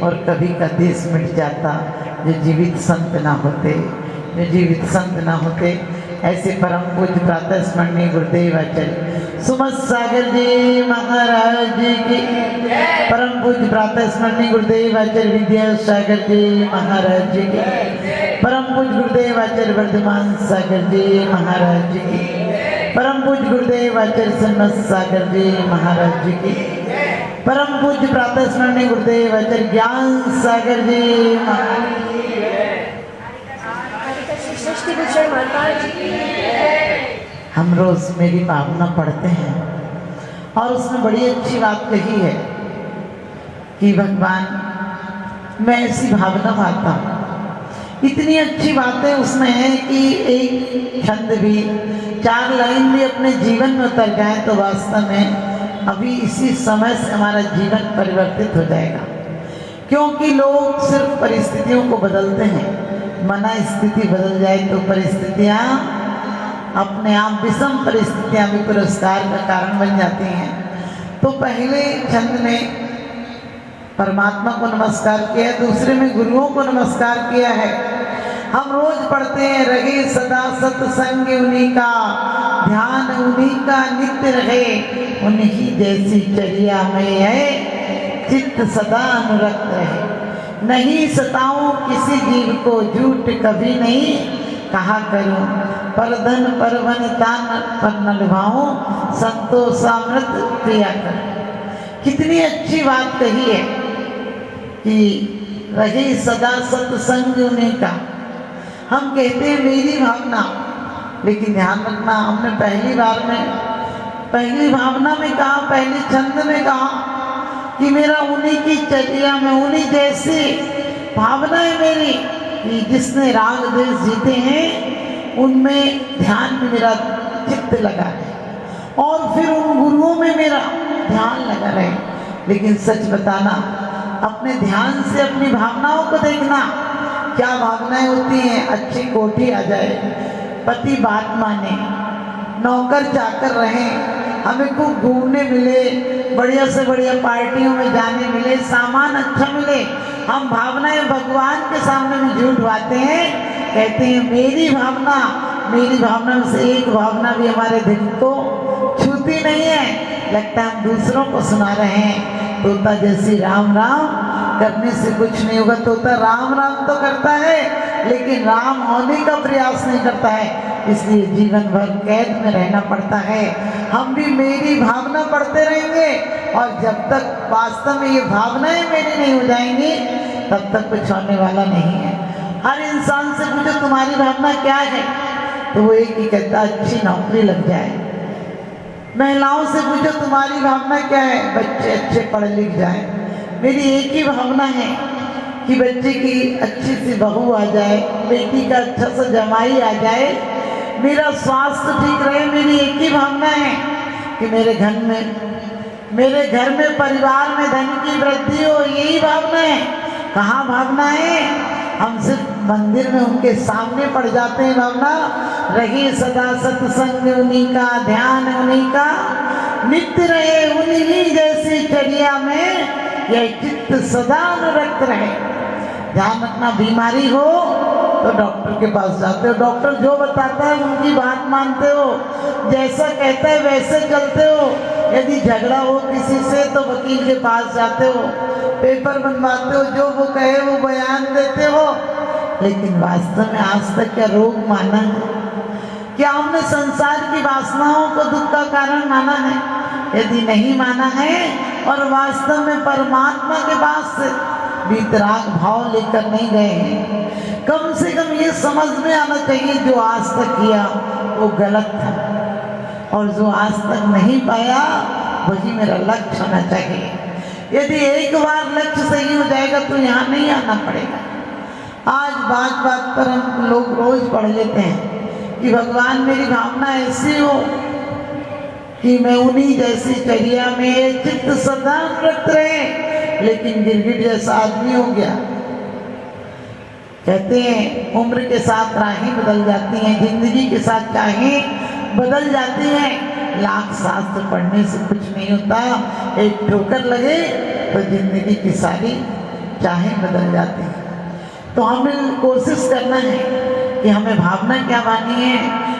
और कभी का देश मिट जाता जो जीवित संत ना होते, जो जीवित संत ना होते। ऐसे परम पूज्य प्रातः स्मरणीय गुरुदेव आचार्य सुमत सागर जी महाराज की, परम पूज्य प्रातः स्मरणीय गुरुदेव आचार्य विद्या सागर जी महाराज की, परम पूज्य गुरुदेव आचार्य वर्धमान सागर जी महाराज की, परम पूज्य गुरुदेव आचार्य सन्मत सागर जी महाराज जी की, परम पूज्य प्रातः स्मरणीय गुरुदेव आचार्य ज्ञान सागर जी महाराज। हम रोज मेरी भावना पढ़ते हैं और उसमें बड़ी अच्छी बात कही है कि भगवान मैं ऐसी भावना पाता हूँ। इतनी अच्छी बातें उसमें है कि एक छंद भी, 4 लाइन भी अपने जीवन में उतर जाए तो वास्तव में अभी इसी समय से हमारा जीवन परिवर्तित हो जाएगा। क्योंकि लोग सिर्फ परिस्थितियों को बदलते हैं, मना स्थिति बदल जाए तो परिस्थितियाँ अपने आप, विषम परिस्थितियाँ भी पुरस्कार का कारण बन जाती हैं। तो पहले छंद में परमात्मा को नमस्कार किया, दूसरे में गुरुओं को नमस्कार किया है। हम रोज पढ़ते हैं, रहे सदा सत्संग उन्हीं का, ध्यान उन्हीं का नित्य रहे, उन्हीं जैसी चर्या में है चित्त सदा अनुरक्त रहे। नहीं सताऊं किसी जीव को, झूठ कभी नहीं कहा करूं, परधन परवन तान पर न लुभाऊं, संतोषामृत प्रिया कर। कितनी अच्छी बात कही है कि रहे सदा सत्संग उन्हीं का। हम कहते हैं मेरी भावना, लेकिन ध्यान रखना हमने पहली बार में, पहली भावना में कहा, पहले छंद में कहा कि मेरा उन्हीं की चर्या में, उन्हीं जैसी भावना है मेरी कि जिसने राग देश जीते हैं उनमें ध्यान में मेरा चित्त लगा है, और फिर उन गुरुओं में मेरा ध्यान लगा रहे। लेकिन सच बताना, अपने ध्यान से अपनी भावनाओं को देखना, क्या भावनाएं होती हैं। अच्छी कोठी आ जाए, पति बात माने, नौकर चाकर रहें, हमें खूब घूमने मिले, बढ़िया से बढ़िया पार्टियों में जाने मिले, सामान अच्छा मिले, हम भावनाएं भगवान के सामने में झूठ बाते हैं, कहते हैं मेरी भावना, मेरी भावना में से एक भावना भी हमारे दिल को छूती नहीं है। लगता है हम दूसरों को सुना रहे हैं। तोता जैसी राम राम करने से कुछ नहीं होगा। तोता राम राम तो करता है, लेकिन राम होने का प्रयास नहीं करता है, इसलिए जीवन भर कैद में रहना पड़ता है। हम भी मेरी भावना पढ़ते रहेंगे, और जब तक वास्तव में ये भावनाएं मेरी नहीं हो जाएंगी तब तक कुछ होने वाला नहीं है। हर इंसान से पूछो तुम्हारी भावना क्या है, तो वो एक ही कहता अच्छी नौकरी लग जाए। महिलाओं से पूछो तुम्हारी भावना क्या है, बच्चे अच्छे पढ़ लिख जाए। मेरी एक ही भावना है कि बच्चे की अच्छी सी बहू आ जाए, बेटी का अच्छा सा जमाई आ जाए, मेरा स्वास्थ्य ठीक रहे। मेरी एक ही भावना है कि मेरे घर में परिवार में धन की वृद्धि हो, यही भावना है। कहाँ भावना है? हम सिर्फ मंदिर में उनके सामने पड़ जाते हैं भावना, रहे सदा सत्संग उन्हीं का, ध्यान उन्हीं का, नित्य रहे उन्हीं जैसी चर्या में, यह चित्त सदा अनुरक्त रहे। ध्यान रखना, बीमारी हो तो डॉक्टर के पास जाते हो, डॉक्टर जो बताता है उनकी बात मानते हो, जैसा कहता है वैसे चलते हो। यदि झगड़ा हो किसी से तो वकील के पास जाते हो, पेपर बनवाते हो, जो वो कहे वो बयान देते हो। लेकिन वास्तव में आज तक क्या रोग माना है? क्या हमने संसार की वासनाओं को दुख का कारण माना है? यदि नहीं माना है और वास्तव में परमात्मा के पास से वितराग भाव लेकर नहीं गए हैं, कम से कम ये समझ में आना चाहिए जो आज तक किया वो गलत था, और जो आज तक नहीं पाया वही मेरा लक्ष्य होना चाहिए। यदि एक बार लक्ष्य सही हो जाएगा तो यहाँ नहीं आना पड़ेगा। आज बात बात पर हम लोग रोज पढ़ लेते हैं कि भगवान मेरी भावना ऐसी हो कि मैं उन्हीं जैसी चर्या में चित्त सदा रख रहे, लेकिन गिरगिट जैसा आदमी हो गया। कहते हैं उम्र के साथ राहें बदल जाती हैं, जिंदगी के साथ चाहें बदल जाती हैं। लाख शास्त्र पढ़ने से कुछ नहीं होता, एक ठोकर लगे तो जिंदगी की सारी चाहें बदल जाती हैं। तो हमें कोशिश करना है कि हमें भावना क्या मानी है,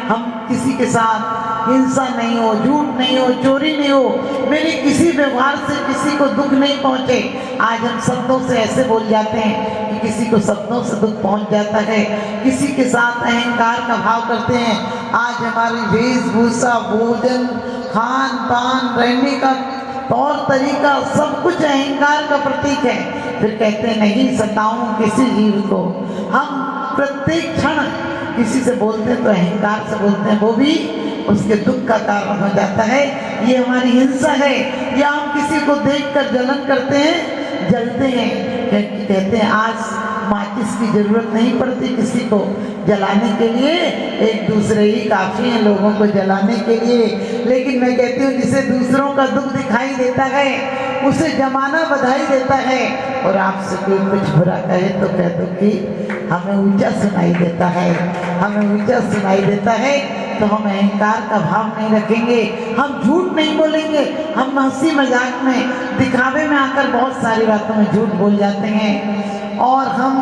हम किसी के साथ हिंसा नहीं हो, झूठ नहीं हो, चोरी नहीं हो, मेरे किसी व्यवहार से किसी को दुख नहीं पहुंचे। आज हम शब्दों से ऐसे बोल जाते हैं कि किसी को शब्दों से दुख पहुंच जाता है, किसी के साथ अहंकार का भाव करते हैं। आज हमारी वेशभूषा, भोजन, खान पान, रहने का तौर तरीका सब कुछ अहंकार का प्रतीक है। फिर कहते हैं नहीं सताऊं किसी जीव को। हम प्रत्येक क्षण किसी से बोलते हैं तो अहंकार से बोलते हैं, वो भी उसके दुख का कारण हो जाता है। ये हमारी हिंसा है। या हम किसी को देखकर जलन करते हैं, जलते हैं। कहते हैं आज माचिस की जरूरत नहीं पड़ती किसी को जलाने के लिए, एक दूसरे ही काफी हैं लोगों को जलाने के लिए। लेकिन मैं कहती हूँ जिसे दूसरों का दुख दिखाई देता है उसे जमाना बधाई देता है, और आपसे कोई कुछ बुरा कहे तो कह दो कि हमें ऊंचा सुनाई देता है, हमें ऊंचा सुनाई देता है। तो हम अहंकार का भाव नहीं रखेंगे, हम झूठ नहीं बोलेंगे। हम हंसी मजाक में, दिखावे में आकर बहुत सारी बातों में झूठ बोल जाते हैं। और हम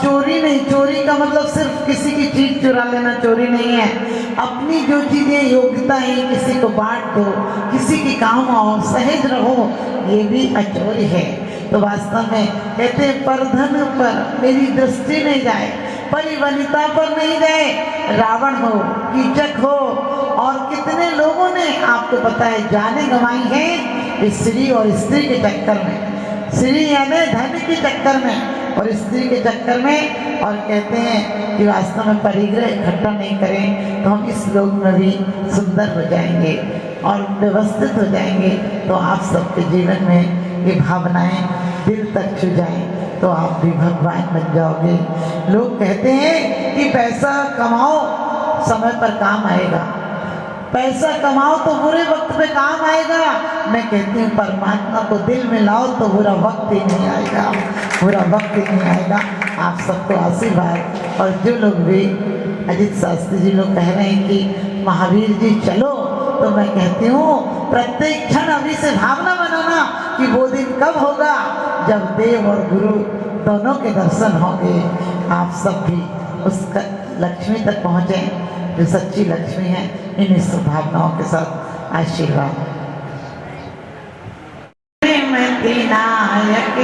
चोरी नहीं, चोरी का मतलब सिर्फ किसी की चीज चुरा लेना चोरी नहीं है। अपनी जो चीजें योग्यता है किसी को बांट दो, किसी की काम आओ, सहज रहो, ये भी अचोरी है। तो वास्तव में कहते हैं परधन पर मेरी दृष्टि नहीं जाए, परिवनिता पर नहीं जाए। रावण हो, कीचक हो, और कितने लोगों ने आपको पता है जाने गंवाई है इस स्त्री और स्त्री के चक्कर में, स्त्री यानी धन के चक्कर में और स्त्री के चक्कर में। और कहते हैं कि वास्तव में परिग्रह इकट्ठा नहीं करें तो हम इस लोक में भी सुंदर हो जाएंगे और व्यवस्थित हो जाएंगे। तो आप सबके जीवन में ये भावनाएं दिल तक छू जाएं तो आप भी भगवान बन जाओगे। लोग कहते हैं कि पैसा कमाओ समय पर काम आएगा, पैसा कमाओ तो बुरे वक्त पे काम आएगा। मैं कहती हूँ परमात्मा को दिल में लाओ तो बुरा वक्त ही नहीं आएगा, बुरा वक्त ही नहीं आएगा। आप सबको आशीर्वाद। और जो लोग भी अजित शास्त्री जी लोग कह रहे हैं कि महावीर जी चलो, तो मैं कहती हूँ प्रत्येक क्षण अभी से भावना बनाना कि वो दिन कब होगा जब देव और गुरु दोनों के दर्शन होंगे। आप सब भी उस लक्ष्मी तक पहुँचे जो सच्ची लक्ष्मी है। इन भावनाओं के साथ आशीर्वाद। नायक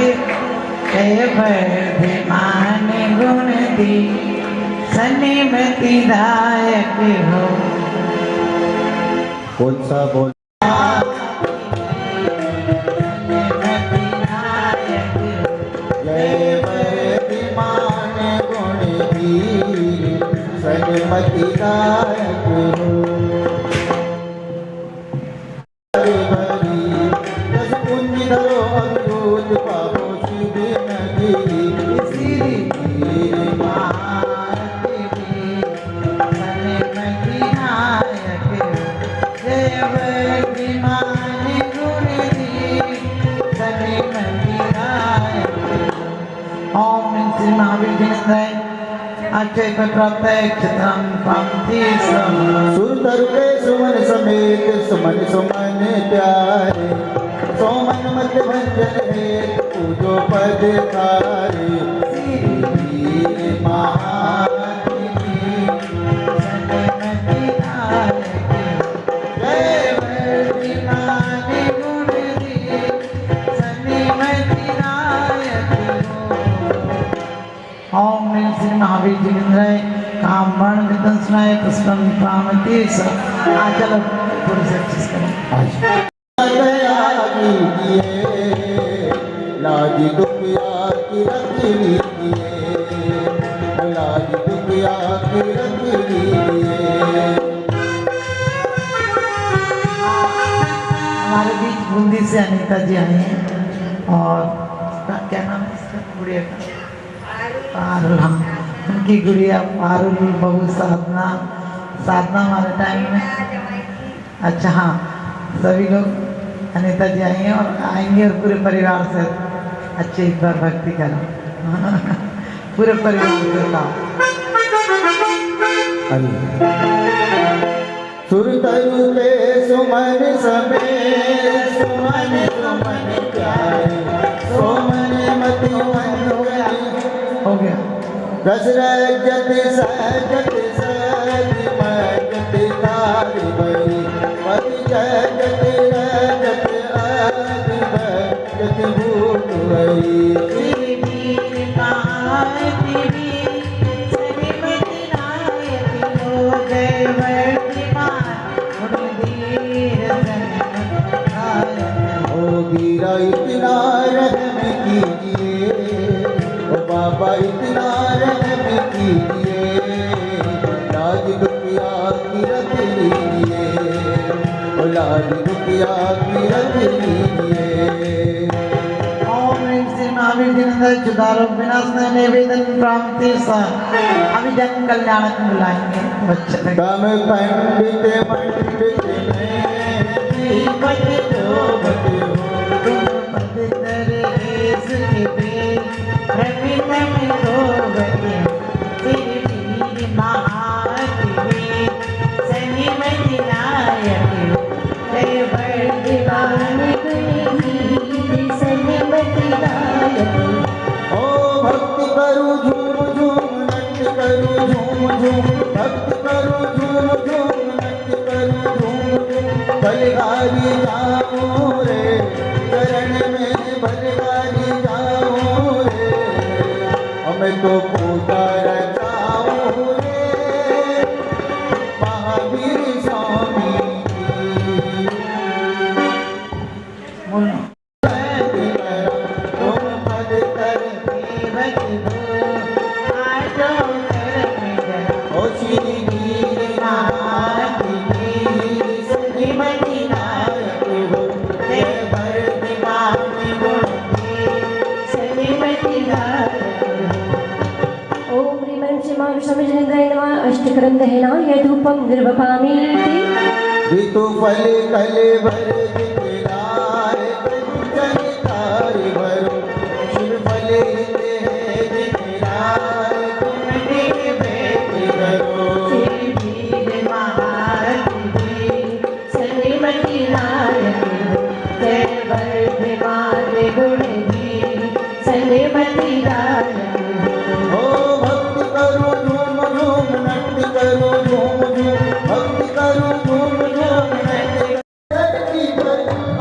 मान गुण दी सनिमति दायक हो। कौन सा बोल जय वर्धमान गुण दी सन्मति दायक हो। भरी दस पुण्य धरो अद्भुत पावो शिव नदी अक्षय प्रत्यक्षतम पंक्ति सुर तरुके सुमन समेत सुमन सुमन प्यारे सोमन मत भंजन है पूजो पद तारे श्री महादेवी सन्मति नायक जय वर्धिमान गुण दी सन्मति नायक ओम नमः श्री महावीर जिनेन्द्राय कामण विदंसनाय पुष्पम प्रामति स आचल पुरुष करें दया कीजिए लाज दुखिया की रख लीजिए लाज दुखिया की रख लीजिए। हमारे बीच बूंदी से अनीता जी आई हैं और क्या नाम है इसका गुड़िया का पारुल। हाँ, उनकी गुड़िया पारुल बहू साधना साधना हमारे टाइम में। अच्छा हाँ, सभी लोग अनीता जी आई हैं और आएंगे और पूरे परिवार से अच्छे एक बार भक्ति करो पूरे परिवार से गाओ। सुर तरु के सुमन समेत सुमन सुमन प्यारे सोमन मति हो गया। दशरथ सजत सज मजत तारि बरी पति जगत रजत आदि भजत भूत वही गिरा इतना रहम कीजिए ओ बाबा इतना रहम कीजिए लाज दुखिया की रख लीजिए ओ लाज दुखिया की रख लीजिए। ओम ह्रीं श्री महावीर जिनेन्द्र चुदारो विनाशनाय निवेदन प्राप्ति सा अभी जन कल्याण को बुलाएंगे बच्चे कम पंडित मंडित में दीपक जोगत हो तुम पवित्र देश के वे प्रपिता में भोगते तेरे वीर महादेवी सन्निमति नायक जय वर्धिमान सन्मति नायक ओ भक्ति करूं झूम झूम नृत्य करूं झूम झूम भक्ति करूं झूम झूम नृत्य करूं झूम झूम बलिहारी जाऊं रे चरण में बलिहारी जाऊं रे और मैं तो पूजा रचाऊं रे महावीर स्वामी की। बोलो ओम ह्रीं श्रीमहाविष्णुविजयेन्द्राय नमः अष्टकरं दहनाय धूपं निर्वपामि ऋतु फल कल भर दिखलाय कंचन तारि भरो शिव फल हित है दिखलाय तुम देव भेद करो सन्मति नायक जय वर्धिमान गुण दी सन्मति नायक ओ भक्ति करो झूम झूम नृत्य करो झूम झूम भक्ति करो झूम झूम नृत्य धरती पर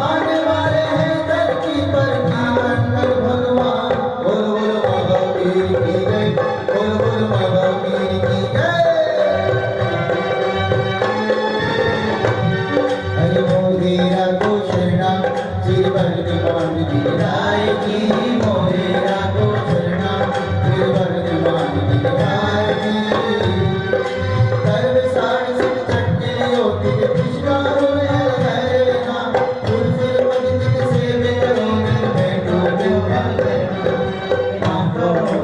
आने वाले हैं धरती पर जीवन भगवान बोल बोल महावीर की जय बोल बोल महावीर की जय। हरि मोदेरा को शरणम श्री वर्धमान जी राय की मोदेरा को शरणम श्री वर्धमान जी राय की सर्व सार सिद्ध चक्के योति के कृष्णा रोए हरे नाम तुलसी पति के सेवे करो बैठो बैठो नाम करो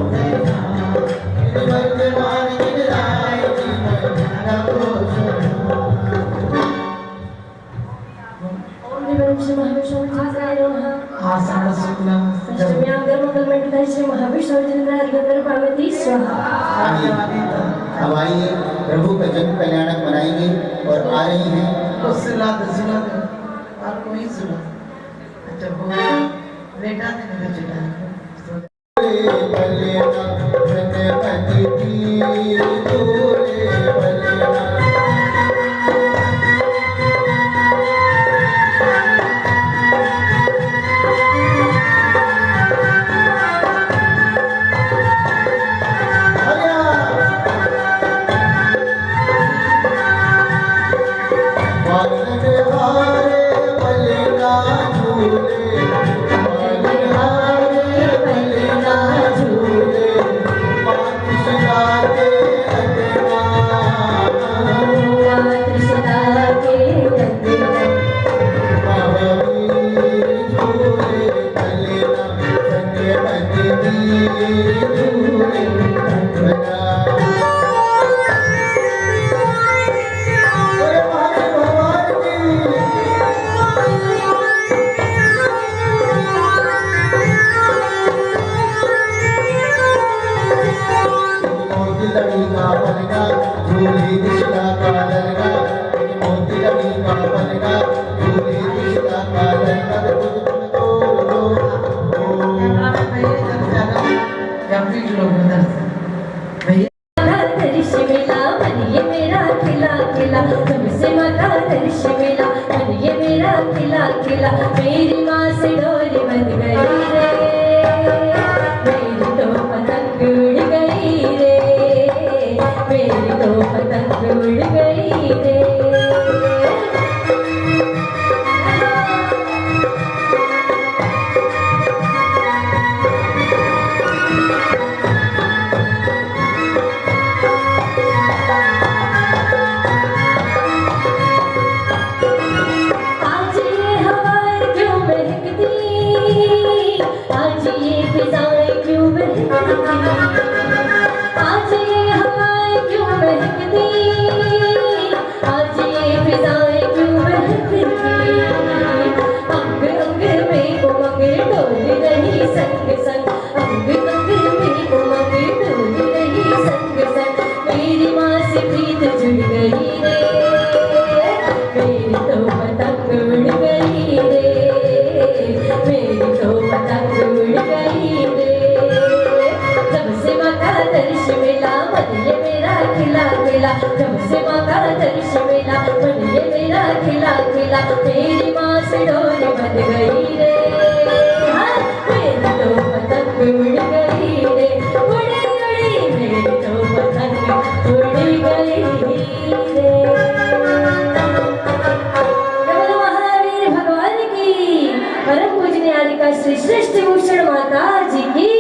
नाम श्री वर्धमान जी राय की मोदेरा को शरणम। श्री महाविष्णु चिंतनाय नमः। आषाढ़ शुक्ला अष्टम्यां गर्भमंगलमंडिताय श्री महाविष्णु चिंतनाय पार्वती स्वाहा। अब आइए प्रभु का जन्म कल्याणक मनाएंगे और आ रही हैं सुना दो आपको ही सुना। अच्छा वो बेटा ने चुना मेरी माँ से डोरी बंध गई रे, मेरी तो पतंग उड़ गई रे, मेरी तो पतंग उड़ गई रे। आज ये हवाएं क्यों महकती, आज ये फिजाएं क्यों महकती, अंग अंग में उमंग डोल रही संग संग, अंग अंग में उमंग डोल रही संग संग। मेरी माँ से प्रीत जुड़ गई रे, मेरी तो पतंग उड़ गई रे, मेरी तो पतंग उड़ गई रे। जब से माँ का दर्श मिला मन ये मेरा खिला खिला, जब से माँ का दर्श मिला मन ये मेरा खिला खिला। मेरी माँ से डोरी बंध गई रे, हाँ, मेरी तो पतंग उड़ गई रे, उड़ी उड़ी मेरी तो पतंग उड़ गई रे। बोलो महावीर भगवान की, परम पूजनीय आदिका श्री सृष्टि भूषण माता जी की।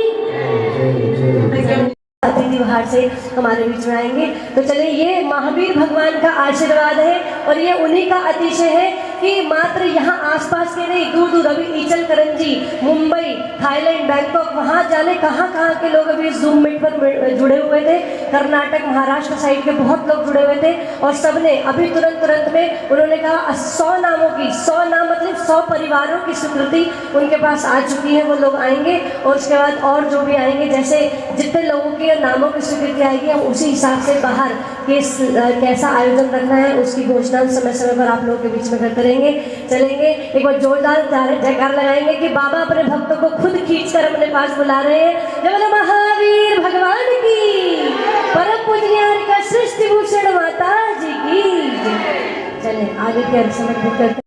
अतिथि बाहर से हमारे बीच में आएंगे, तो चले ये महावीर भगवान का आशीर्वाद है और ये उन्हीं का अतिशय है कि मात्र यहाँ आसपास के नहीं, दूर दूर अभी ईचल करंजी, मुंबई, थाईलैंड, बैंकॉक, वहाँ जाने कहाँ के लोग अभी ज़ूम मीट पर जुड़े हुए थे। कर्नाटक, महाराष्ट्र साइड के बहुत लोग जुड़े हुए थे और सबने अभी तुरंत में उन्होंने कहा 100 नामों की, 100 नाम मतलब 100 परिवारों की स्वीकृति उनके पास आ चुकी है। वो लोग आएंगे और उसके बाद और जो भी आएंगे, जैसे जितने लोगों के नामों की स्वीकृति आएगी हम उसी हिसाब से बाहर कैसा आयोजन रखना है उसकी घोषणा समय पर आप लोगों के बीच में करते रहेंगे। चलेंगे एक बार जोरदार जयकार लगाएंगे कि बाबा अपने भक्तों को खुद खींचकर अपने पास बुला रहे हैं। जय बोलो महावीर भगवान की, परम पूजनीय सृष्टि भूषण माता जी की। चले आगे की अर्थ समर्पित करते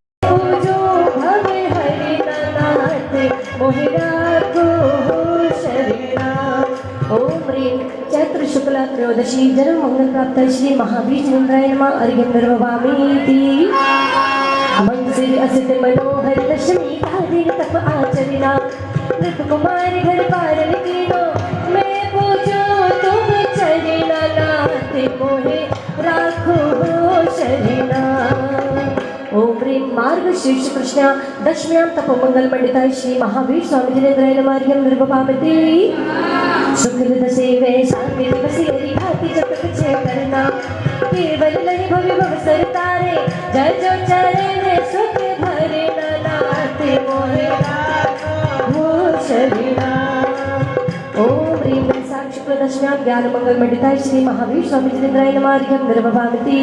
ओम ह्रीं चैत्र शुक्ला त्रयोदशी जन्म मंगल प्राप्त श्री महावीर चंद्राय नमः अर्घ्यं निर्ववामीति। मंसिर असित मनोहर दशमी का दिन तप आचरिना, नृप कुमारी घर पार निकीनो, मैं पूजो तुम चरिना, नाते मोहे राखो शरिना। ओम ह्रीं मार्ग शीर्ष कृष्ण दशम्यां तपोमंगल मंडिताय श्री महावीर स्वामी जिनेन्द्राय नमः अर्घ्यं निर्ववामीति। शुक्ल दशे वे शांति दिवसी भांति जप कुछ करना, केवल लनि भवि भव सरतारे, जय जो चरण सुख भरे ना ज्ञान मंगल मंडिताय श्री महावीर स्वामी जिनेन्द्राय नमार्घ्यम निर्भवामति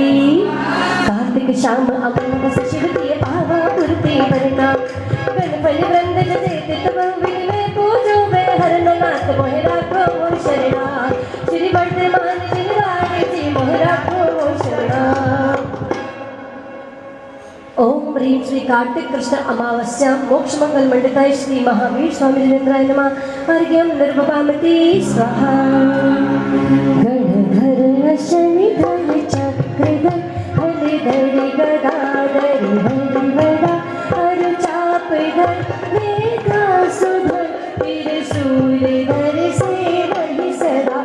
कार्तिक श्याम अमृत शिवतीय पावा पुरते वरना गणपति वृंद जते तब विनिमय पूजो वे हरनाथ मोहि राखो शरणा श्री वर्धमान जिनवारे जी मोहि राखो शरणा। ओम ह्रीं श्री कार्तिक कृष्ण अमावस्या मोक्ष मंगल मंडिताय श्री महावीर स्वामी जिनेन्द्राय नमः अर्घ्यम निर्भवामति स्वाहा। गणधर शनिधर चक्रधर हरिधर गदाधर हरिवरा हरचापधर मेघासुधर त्रिशूलधर सेवहि सदा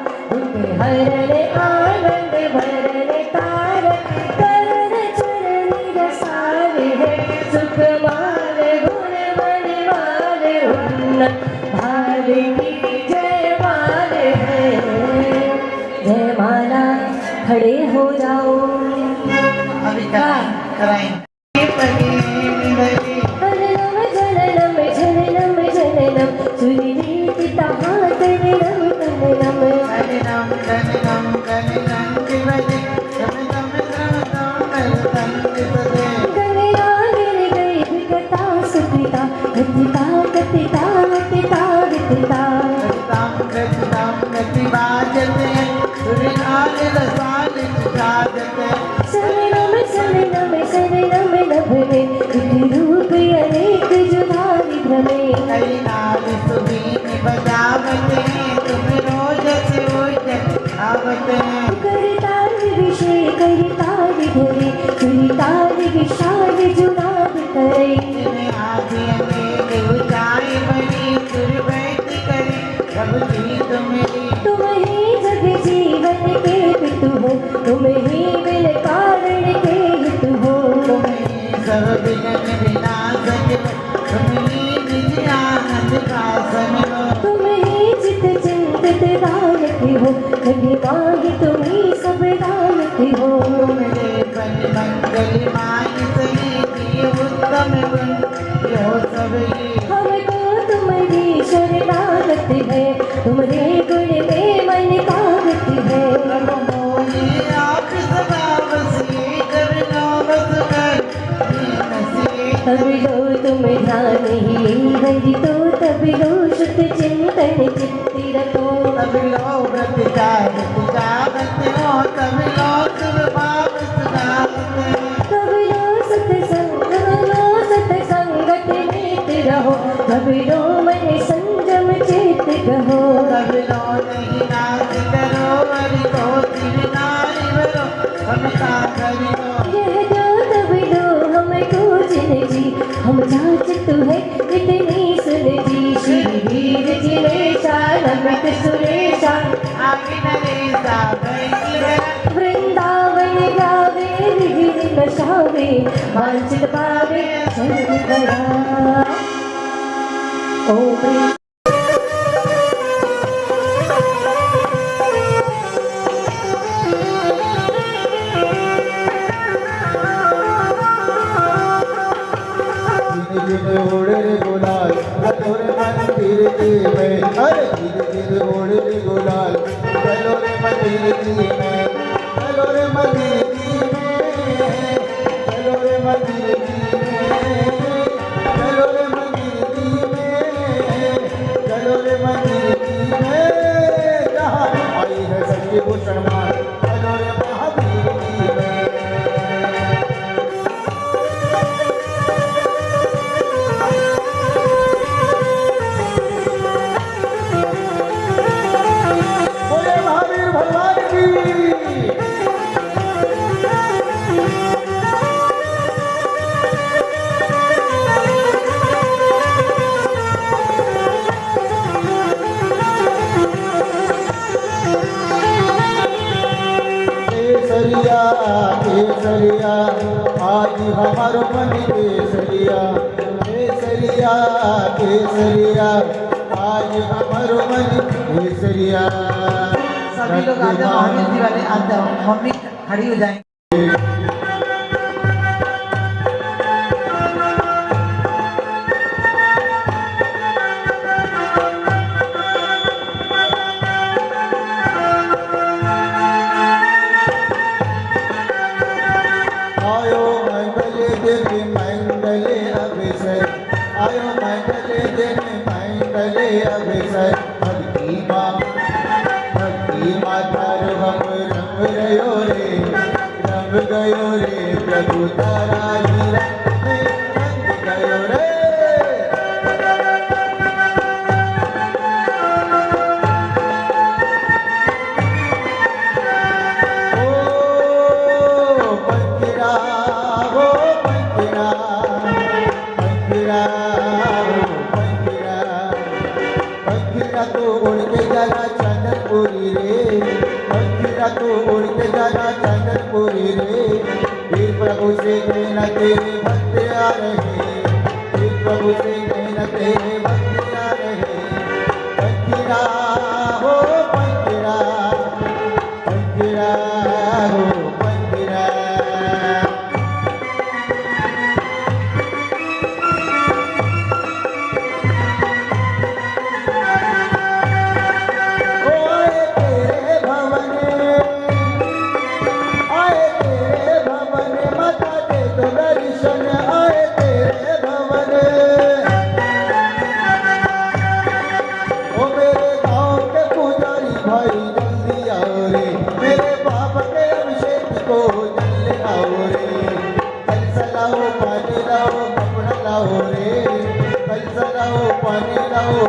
हरण आनंद भरण तारक करण चरण रसारे है सुखमार गुण बलवान उन्नत भार की जयमाल है। जयमाला खड़े हो जाओ। अभी कराएं जननम जननम जननम जननम सुनिधि ताहातनम तननम गणनम गणनम गणनम दिवजे रमदम रमदम रमदम दिवजे गणनागिर गई विगता सुकृता गतिता गतिता गतिता गतिता गतिताम गतिताम गतिवाजते सुरिनाल रसाल जाजते शरणम शरणम शरणम लभते रूप अनेक जुदारी भ्रमे कई नाल सुबीन बजावते तुम रोज से उठ आवते करताल विषय करताल धरे सुरताल विशाल जुनाद करे जिन्हें आदि अनेक ऊंचाई बनी सुर बैठ करे प्रभु जी तुम्हें तुम ही जग जीवन के पितु हो तुम ही बिन कारण के हितु हो सब विघ्न विनाशक तुम ही निज आनंद शासन हो तुम ही चित चिंतित दायक हो लगी माही तुम ही सब दायक हो मेरे पन मंगल माई सही दिए उत्तम गुण यो सब ही हमको तुम्हारी शरणागत है तुम्हारे गुण में मन कागत है प्रभु मोहि आप सदा बसिए करना बस कर नसीए तब लो तुम ध्यान ही हरि तो तब लो शुद्ध चिंतन चित्ति रखो तब लो व्रत जागत हो तब लो शुभ भाव सुधारते तब लो सत्संगत नित रहो तब लो मन संयम चेत कहो तब लो नहीं नाश करो हरि को तिल नारी बरो समता करी लो यह जो तब लो हमको जिन जी हम जाचत है इतनी सुन जी श्री वीर जी ने शानमित सुरेशा आगे नरेशा बैठी वृंदावन गावे गिरि बसावे वांछित पावे चरण करा। ओम धीरे ओढ़े गुलाल कलोरे मंदिर की में अरे धीरे धीरे ओढ़े गुलाल कलोरे मंदिर की में कलोरे मंदिर की में कलोरे मंदिर की में कलोरे मंदिर की में कलोरे मंदिर की में जहाँ आई है सच्ची भूषण मान कलोरे महावीर की में बोले महावीर भगवान की केसरिया केसरिया आज हमारो मन केसरिया केसरिया केसरिया आज हमारो मन केसरिया सभी लोग आ जाओ महावीर जी वाले आ जाओ मम्मी खड़ी हो जाएंगे अभिसर आयो मंडले दिन मंडले अभिसर भक्ति माँ तारो हम रंग रयो रे रंग गयो रे प्रभु तारा ही रंग में रंग गयो रे तो उड़ के जाना चंदनपुरी रे मंदिरा तो उड़ के जाना चंदनपुरी रे वीर प्रभु से कहना तेरे भक्त आ रहे वीर प्रभु से कहना तेरे भक्त आ रहे मंदिरा हो मंदिरा मंदिरा हो मंदिरा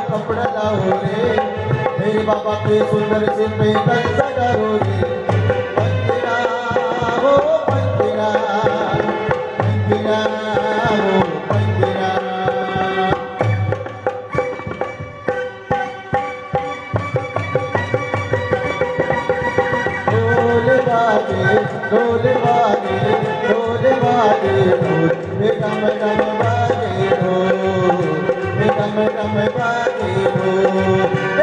कपड़ा लाओ रे मेरे बाबा के सुंदर से पे कल सजाओ रे मंदिरा हो मंदिरा मंदिरा हो मंदिरा ढोल बाजे ढोल बाजे ढोल बाजे ढोल बेगम गम बाजे ढोल बेगम गम बाजे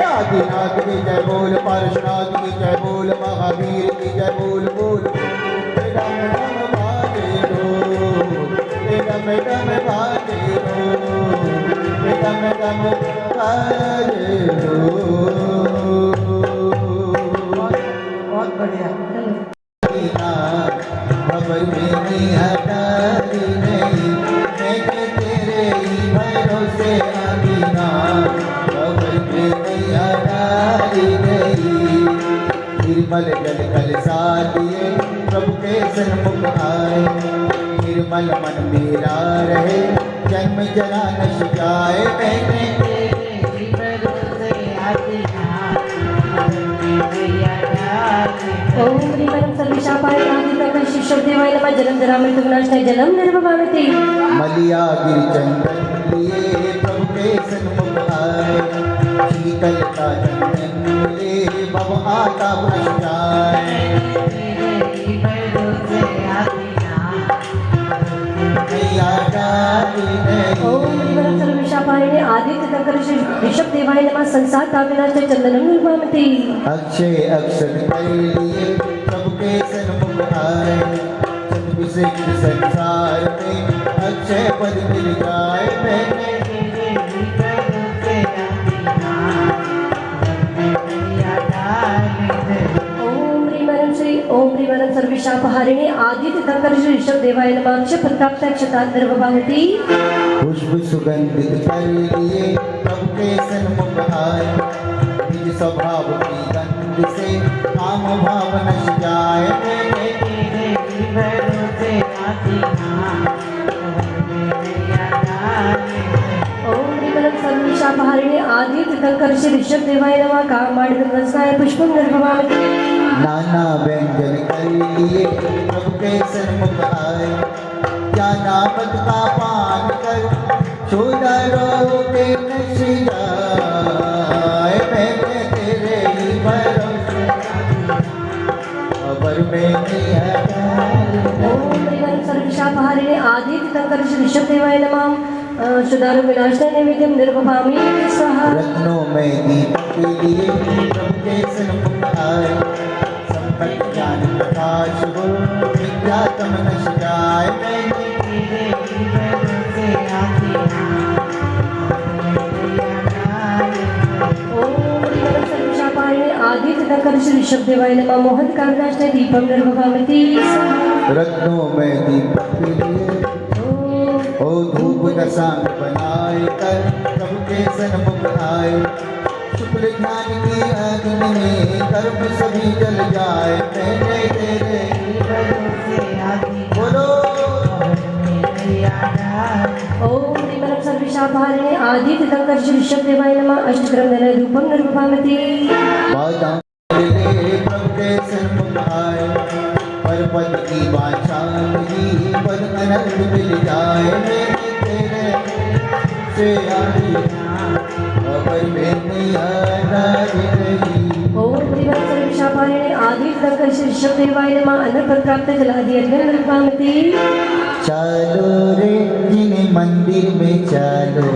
आदिनाथ की जय बोल पार्श्वनाथ की जय बोल महावीर की जय बोल बोल डम डम बाजे ढोल डम डम बाजे ढोल डम डम बाजे ढोल बहुत बढ़िया। खबर मेरी हटारी नहीं मैं तेरे ही भरोसे आदीना खबर मेरी हटारी नहीं निर्मल जल कल सादिए प्रभु के सन्मुख आए निर्मल मन मेरा रहे जन्म जरा नश जाए मैंने तेरे ही भरोसे आदीना ओम ह्रीं परम सर्वेशापाय आदितम शिष्य देवाय नमः जलम जरा मृत्यु विनाशाय जलम निर्वभावते मलिया गिर चंदन लिए प्रभु के सन्मुख आए शीतल का चंदन ले भव आता भ्रश जाए मैया डाली ओम ह्रीं परम सर्वेशापाय आदित्य कंकर ऋषभ देवाय नमः संसार तापनाशाय चंदनम निर्वभावते अक्षय अक्षर कर लिए प्रभु के सन्मुख आए चतुर्विशिष्ट संसार में अक्षय पद मिल जाए मैंने ओम ह्रीं परम सर्वेशापहारिणे आदित्य कंकर ऋषभ देवाय नमः अक्षय प्रताप क्षतात् निर्वभावते पुष्प सुगंधित कर लिए प्रभु के सन्मुख आए निज स्वभाव की गंध से काम भाव नश जाए मैंने तेरे ही भरोसे आदीना ओम ह्रीं परम सर्वेशापहारिणे आदित्य कंकर ऋषभ देवाय नमः कामाडितमनस्काय पुष्पं निर्वभावते नाना व्यंजन कर लिए प्रभु के सन्मुख आए क्या नामत का पान कर शोधा रोगे नश जाए मैंने तेरे ही भरोसे खबर में ओम ह्रीं परम सर्वेशापहारिणे आदित्य कंकर ऋषभ देवाय नमः सुदारु विनाशाय नैवेद्यं निर्वभामि स्वाहा रत्नों में दीपक के लिए प्रभु के सन्मुख आए संपत ज्ञान प्रकाश हो विद्यातम नश जाए मैंने तेरे ही भरोसे आदीना ओम ह्रीं परम सर्वेशापहारिणे आदित्य कंकर ऋषभ देवाय नमः मोहन कामनाशाय दीपं निर्वभामि स्वाहा रत्नों में दीपक के लिए ओम ओ धूप दशा में बनाए कर प्रभु के सन्मुख आए शुक्ल ज्ञान की अग्नि में कर्म सभी जल जाए मैंने तेरे बोलो ओम त्रिमलम सर्वशापारिणे आदित्य तंकर शीर्षक देवाय नमः अष्टक्रम नर रूपम निरूपामति प्रभु के सन्मुख आए पर पद की बाछा नहीं पद अनंत मिल जाए मैंने तेरे से आई पर मैं नहीं रही ओम त्रिमलम सर्वशापारिणे आदित्य तंकर शीर्षक देवाय नमः अन्न पर प्राप्त जलादि अग्नि निरूपामति चलो रे जिन्हें मंदिर में चलो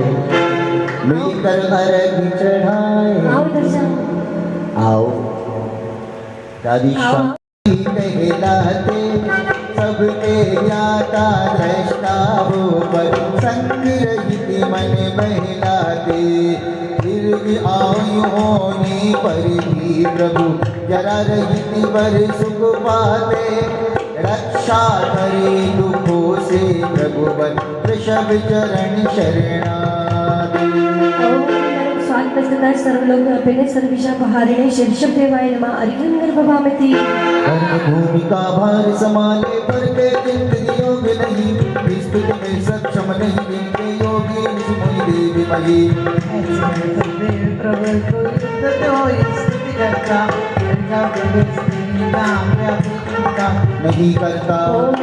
मिलकर अर्घ चढ़ाए आओ दर्शन आओ दादी शक्ति कहलाते सबके ज्ञाता दृष्टा हो पर संग रहित मन बहलाते दीर्घ आयु होने पर भी प्रभु जरा रहित वर सुख पाते रक्षा करे दुखों से प्रभु बन ऋषभ चरण शरणादि स्वात्मस्तदा सर्वलोक अपेने सर्वशापहारिणे शीर्षक देवाय नमः अरिहं गर्भभामति कर्म भूमि का भार संभाले पर के चिंतित योग नहीं स्तुति में सक्षम नहीं इनके योगी ऋषि मुनि देवी मही प्रभु को स्तुति हो स्तुति करता नहीं करता ओम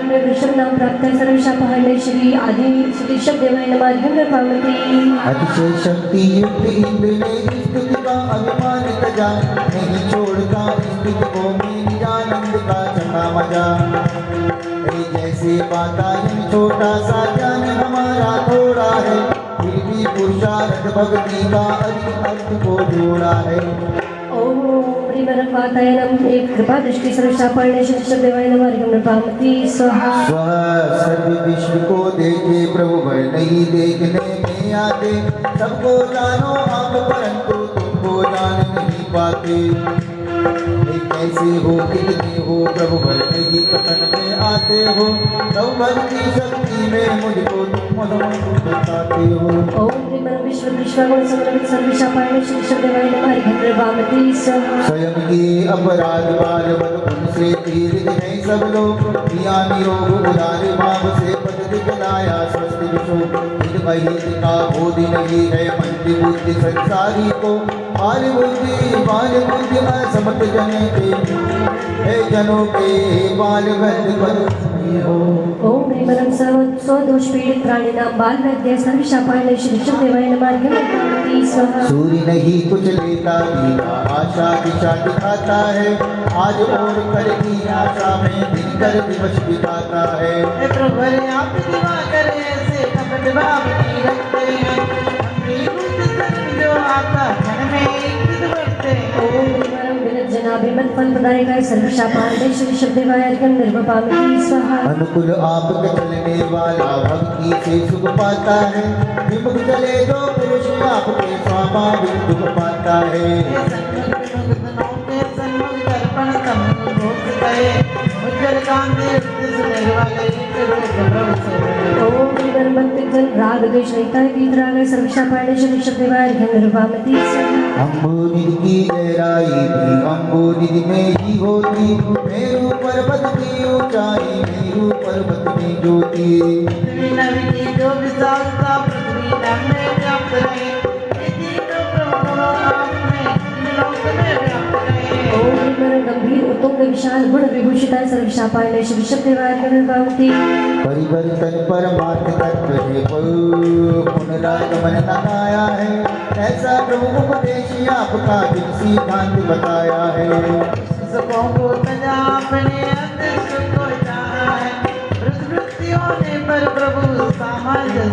में विष्णु नाम प्राप्त सर्वशापहारिणे श्री आदि शीर्षक देवाय नमः अरिहं गर्भभामति अतिशय शक्ति युक्त इंद्र ने स्तुति का अभिमान तजा नहीं छोड़ता स्तुति को निजानंद का चढ़ा मजा जैसे वातायन छोटा सा ज्ञान हमारा थोड़ा है फिर भी पुरुषार्थ भक्ति का अर्थ को जोड़ा है ओम त्रिवरम वातायनम एक कृपा दृष्टि सर्वशापहारिणे शीर्षक देवाय नमः अरिहं गर्भभामति स्वाहा स्व सर्व विश्व को देखे प्रभु भय नहीं देखने में आते सबको जानो आप परंतु तुमको जान नहीं पाते कैसे हो कितने हो प्रभु भय नहीं कथन में आते हो सब भक्ति शक्ति में मुझको तुम बताते हो ओम त्रिमलम विश्व विश्वगुण समन्वित सर्वशापहारिणे शीर्षक देवाय नमः अरिहं गर्भभामति स्वाहा स्वयं के अपराध बाल बन उनसे पीड़ित हैं सब लोग किया निरोग उदार भाव से पद दिखलाया स्वस्थ विशो हित का बोधि नहीं है मंत्र बुद्धि संसारी को बाल बुद्धि असमत जने के हे जनों के बाल बंद पद हो ओम त्रिमलम स्वदोष पीड़ित प्राणिनां बाल वैद्य सर्वशापहारिणे शीर्षक देवाय नमः अरिहं गर्भभामति स्वाहा सूर्य नहीं कुछ लेता बिना आशा दिशा दिखाता है आज और कल की आशा में दिन कर दिवस बिताता है प्रभु आप दिवा करे ऐसे कपट भाव नहीं रखते हैं अपनी बुद्ध जो आता क्षण में एक बढ़ते हैं ओम त्रिमलम विनत जनाभिमत फल प्रदायक सर्वशापहारिणे शीर्षक देवाय अरिहं गर्भभामति स्वाहा अनुकूल आपके चलने वाला भक्ति से सुख पाता है विमुख चले जो पुरुष आपके स्वाभाविक दुख पाता है ओम त्रिवरम भक्तजन राग द्वेष रहिता वीतराग सर्वशापहारिणे शीर्षक देवाय अरिहं गर्भभामति स्वाहा अम्बुनिधि की गहराई भी अम्बुनिधि में ही होती मेरू पर्वत की ऊंचाई मेरू पर्वत में ज्योति पृथ्वी नवी की जो विशालता पृथ्वी नभ में व्याप्त रहे ये तीनों प्रभु आपने लोक में व्याप्त रहे ओम त्रिवरम गंभीर उत्तुंग विशाल गुण विभूषिता सर्वशापहारिणे शीर्षक देवाय अरिहं गर्भभामति परिवर्तन परमार्थ तत्व है पुनरागमन नकाया है ऐसा प्रभु उपदेश आपका जिन सिद्धांत बताया है सबों को तजा अपने अध्यक्ष को जाना है वृत्तियों ने पर प्रभु सामर्थ्य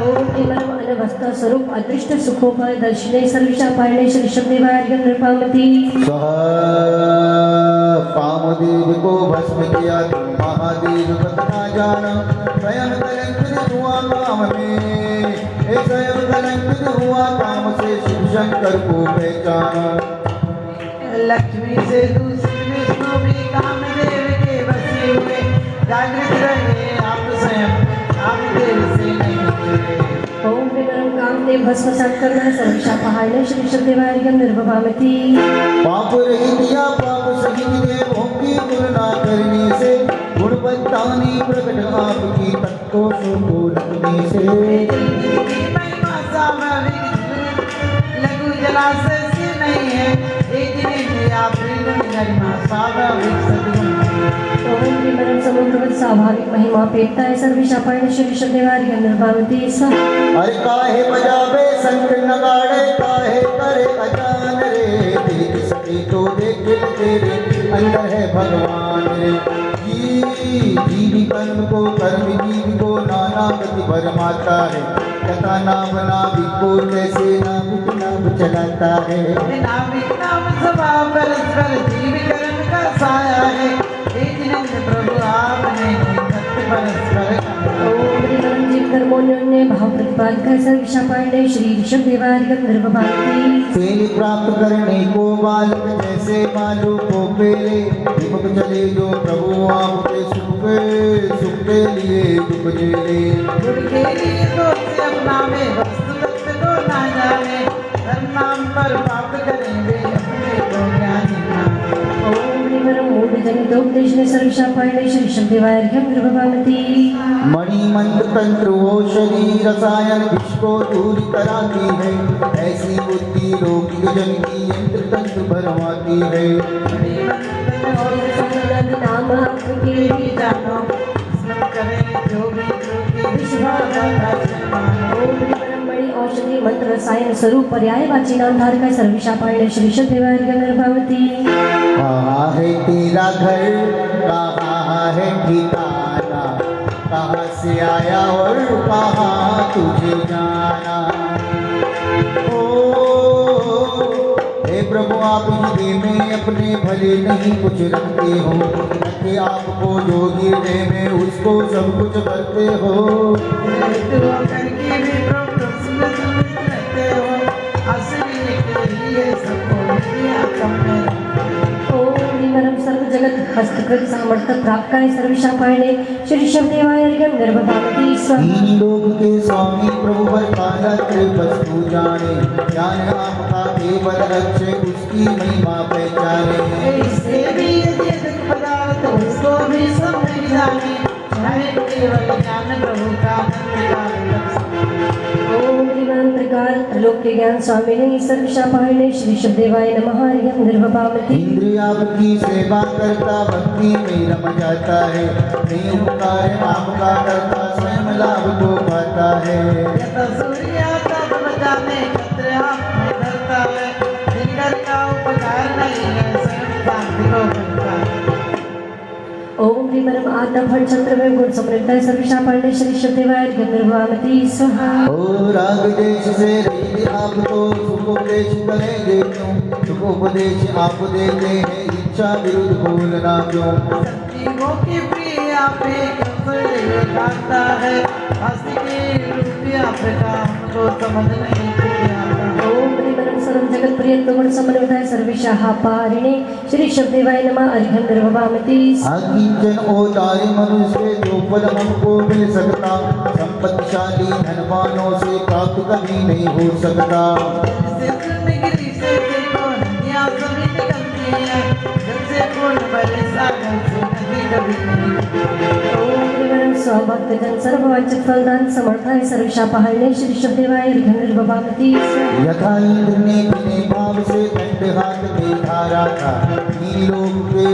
ओम त्रिमलम अनवस्था स्वरूप अदृष्ट सुखोपाय दर्शने सर्वशापहारिणे शीर्षक देवाय अरिहं गर्भभामति सह कामदेव को भस्म किया तुम महादेव बतना जाना स्वयं कलंकित हुआ काम में स्वयं कलंकित हुआ काम से शिव शंकर को पहचाना लक्ष्मी से दूसरी विष्णु भी कामदेव के बसे हुए जागृत रहे आप स्वयं के भस्मसात करना सर्वशापाहाय श्री शब्देवार्यम निर्भवामति। पाप रहित या पाप सहित देवों की तुलना करने से गुणवत्ता नहीं प्रकट आपकी तत्व को लगने से। महिमा स्वाभाविक लघु जलाशय से नहीं है, एक दिन आप गरिमा स्वाभाविक सद्गुण। ओम विमरम समुद्रवत स्वाभाविक महिमा पेटता है सर्वशापाहाय श्री शब्देवार्यम निर्भवामति। अरे काहे बजावे संत नगाड़े, काहे करे अजान रे, देख सके तो देख तेरे अंदर है भगवान रे। जीवी कर्म को कर्म जीव को नाना गति भरमाता है, कथा नाम नाविक को कैसे नाविक नाम चलाता है। नाविक नाम स्वभाव परस्पर जीव कर्म का साया है, एक दिन प्रभु आपने सत्य परस्पर ओम विमरम जीव कर्मोन्योन्य भाव प्रतिपादक सर्वशापाहाय श्री शब्देवार्यम निर्भवामति। तेल प्राप्त करने को बालक जैसे बालों को पेले, दीपक जले जो प्रभु आपके सुख के लिए दुख झेले। गुण के लिए तो से अपना में वस्तु तत्व को ना जाने, धर्म नाम पर पाप करेंगे अपने को ज्ञानी माने। ओम विमरम मूढ़ जनितोपदेश ने सर्वशापाहाय श्री शब्देवार्यम निर्भवामति। मणिमंत्र तंत्र वो शरीर रसायन विष को दूर कराती है, ऐसी बुद्धि लौकिक जन की यंत्र तंत्र भरमाती है। नाम आपके भी जानो स्मरण करें जो भी बड़ी औषधि मंत्र रसायन स्वरूप पर्यायवाची नामधारक है सर्वशापाहाय श्री शब्देवार्यम निर्भवामति। कहाँ है तेरा घर, कहाँ है ठिकाना, कहाँ से आया और कहाँ तुझे जाना। हे प्रभु आप हृदय में अपने भले नहीं कुछ रखते हो, रखे आपको जो हृदय में उसको सब कुछ करते हो। करके भी प्रभु रहते हो, असली के लिए सबको दिया तुमने। ओम विमरम सर्व जगत हस्तकृत सामर्थ्य प्राप्त है सर्वशापाहाय श्री शब्देवार्यम निर्भवामति। तीन लोक के स्वामी प्रभु बरपाला वस्तु जाने, ज्ञान आपका केवल अक्षय उसकी महिमा पहचाने। इससे भी यदि पदार्थ उसको भी सब नहीं जाने, चाहे केवल ज्ञान प्रभु का ओम विमरम प्रकार त्रिलोक के ज्ञान स्वामी ने सर्वशापाहाय श्री शब्देवाय नमः निर्भवामति। इंद्रिय आपकी सेवा करता भक्ति में रम जाता है, नहीं उपकार आपका करता स्वयं लाभ को पाता है। सूर्य तब बजाने कत्र आप में धरता है, दिनकर का उपकार नहीं है स्वयं शांति को करता है। ओम विमरम आत्म फल चंद्र में गुण समृद्ध सर्वशापाहाय श्री शब्देवार्यम निर्भवामति। स्वाहा। ओ राग देश से रहित आप तो सुखोपदेश करेंगे क्यों, सुखोपदेश आप देते हैं इच्छा विरुद्ध बोलना क्यों। जीवों की प्रिय आपे खाता है, हंसी के रूपी आपका हमको समझ नहीं आता। ओम विमरम सर्व जगत प्रिय गुण समन्वित सर्वशापाहाय श्री शब्देवाय नमः अर्घ्यम निर्भवामति। अकिंचन ओदार्य मनुष्य जो पद हमको मिल सकता, संपत्तिशाली धनवानों से प्राप्त कभी नहीं हो सकता। गिरी से देखो नदियाँ सभी निकलती हैं, जब से पूर्ण बड़े सागर से नदी कभी नहीं। ओम विमरम स्वभक्त जन सर्ववांछित फलदान समर्थ है सर्वशापाहाय श्री शब्देवाय अर्घ्यम निर्भवामति। यथा इंद्र ने बिने भाव से दंड हाथ में धारा था, तीन लोक के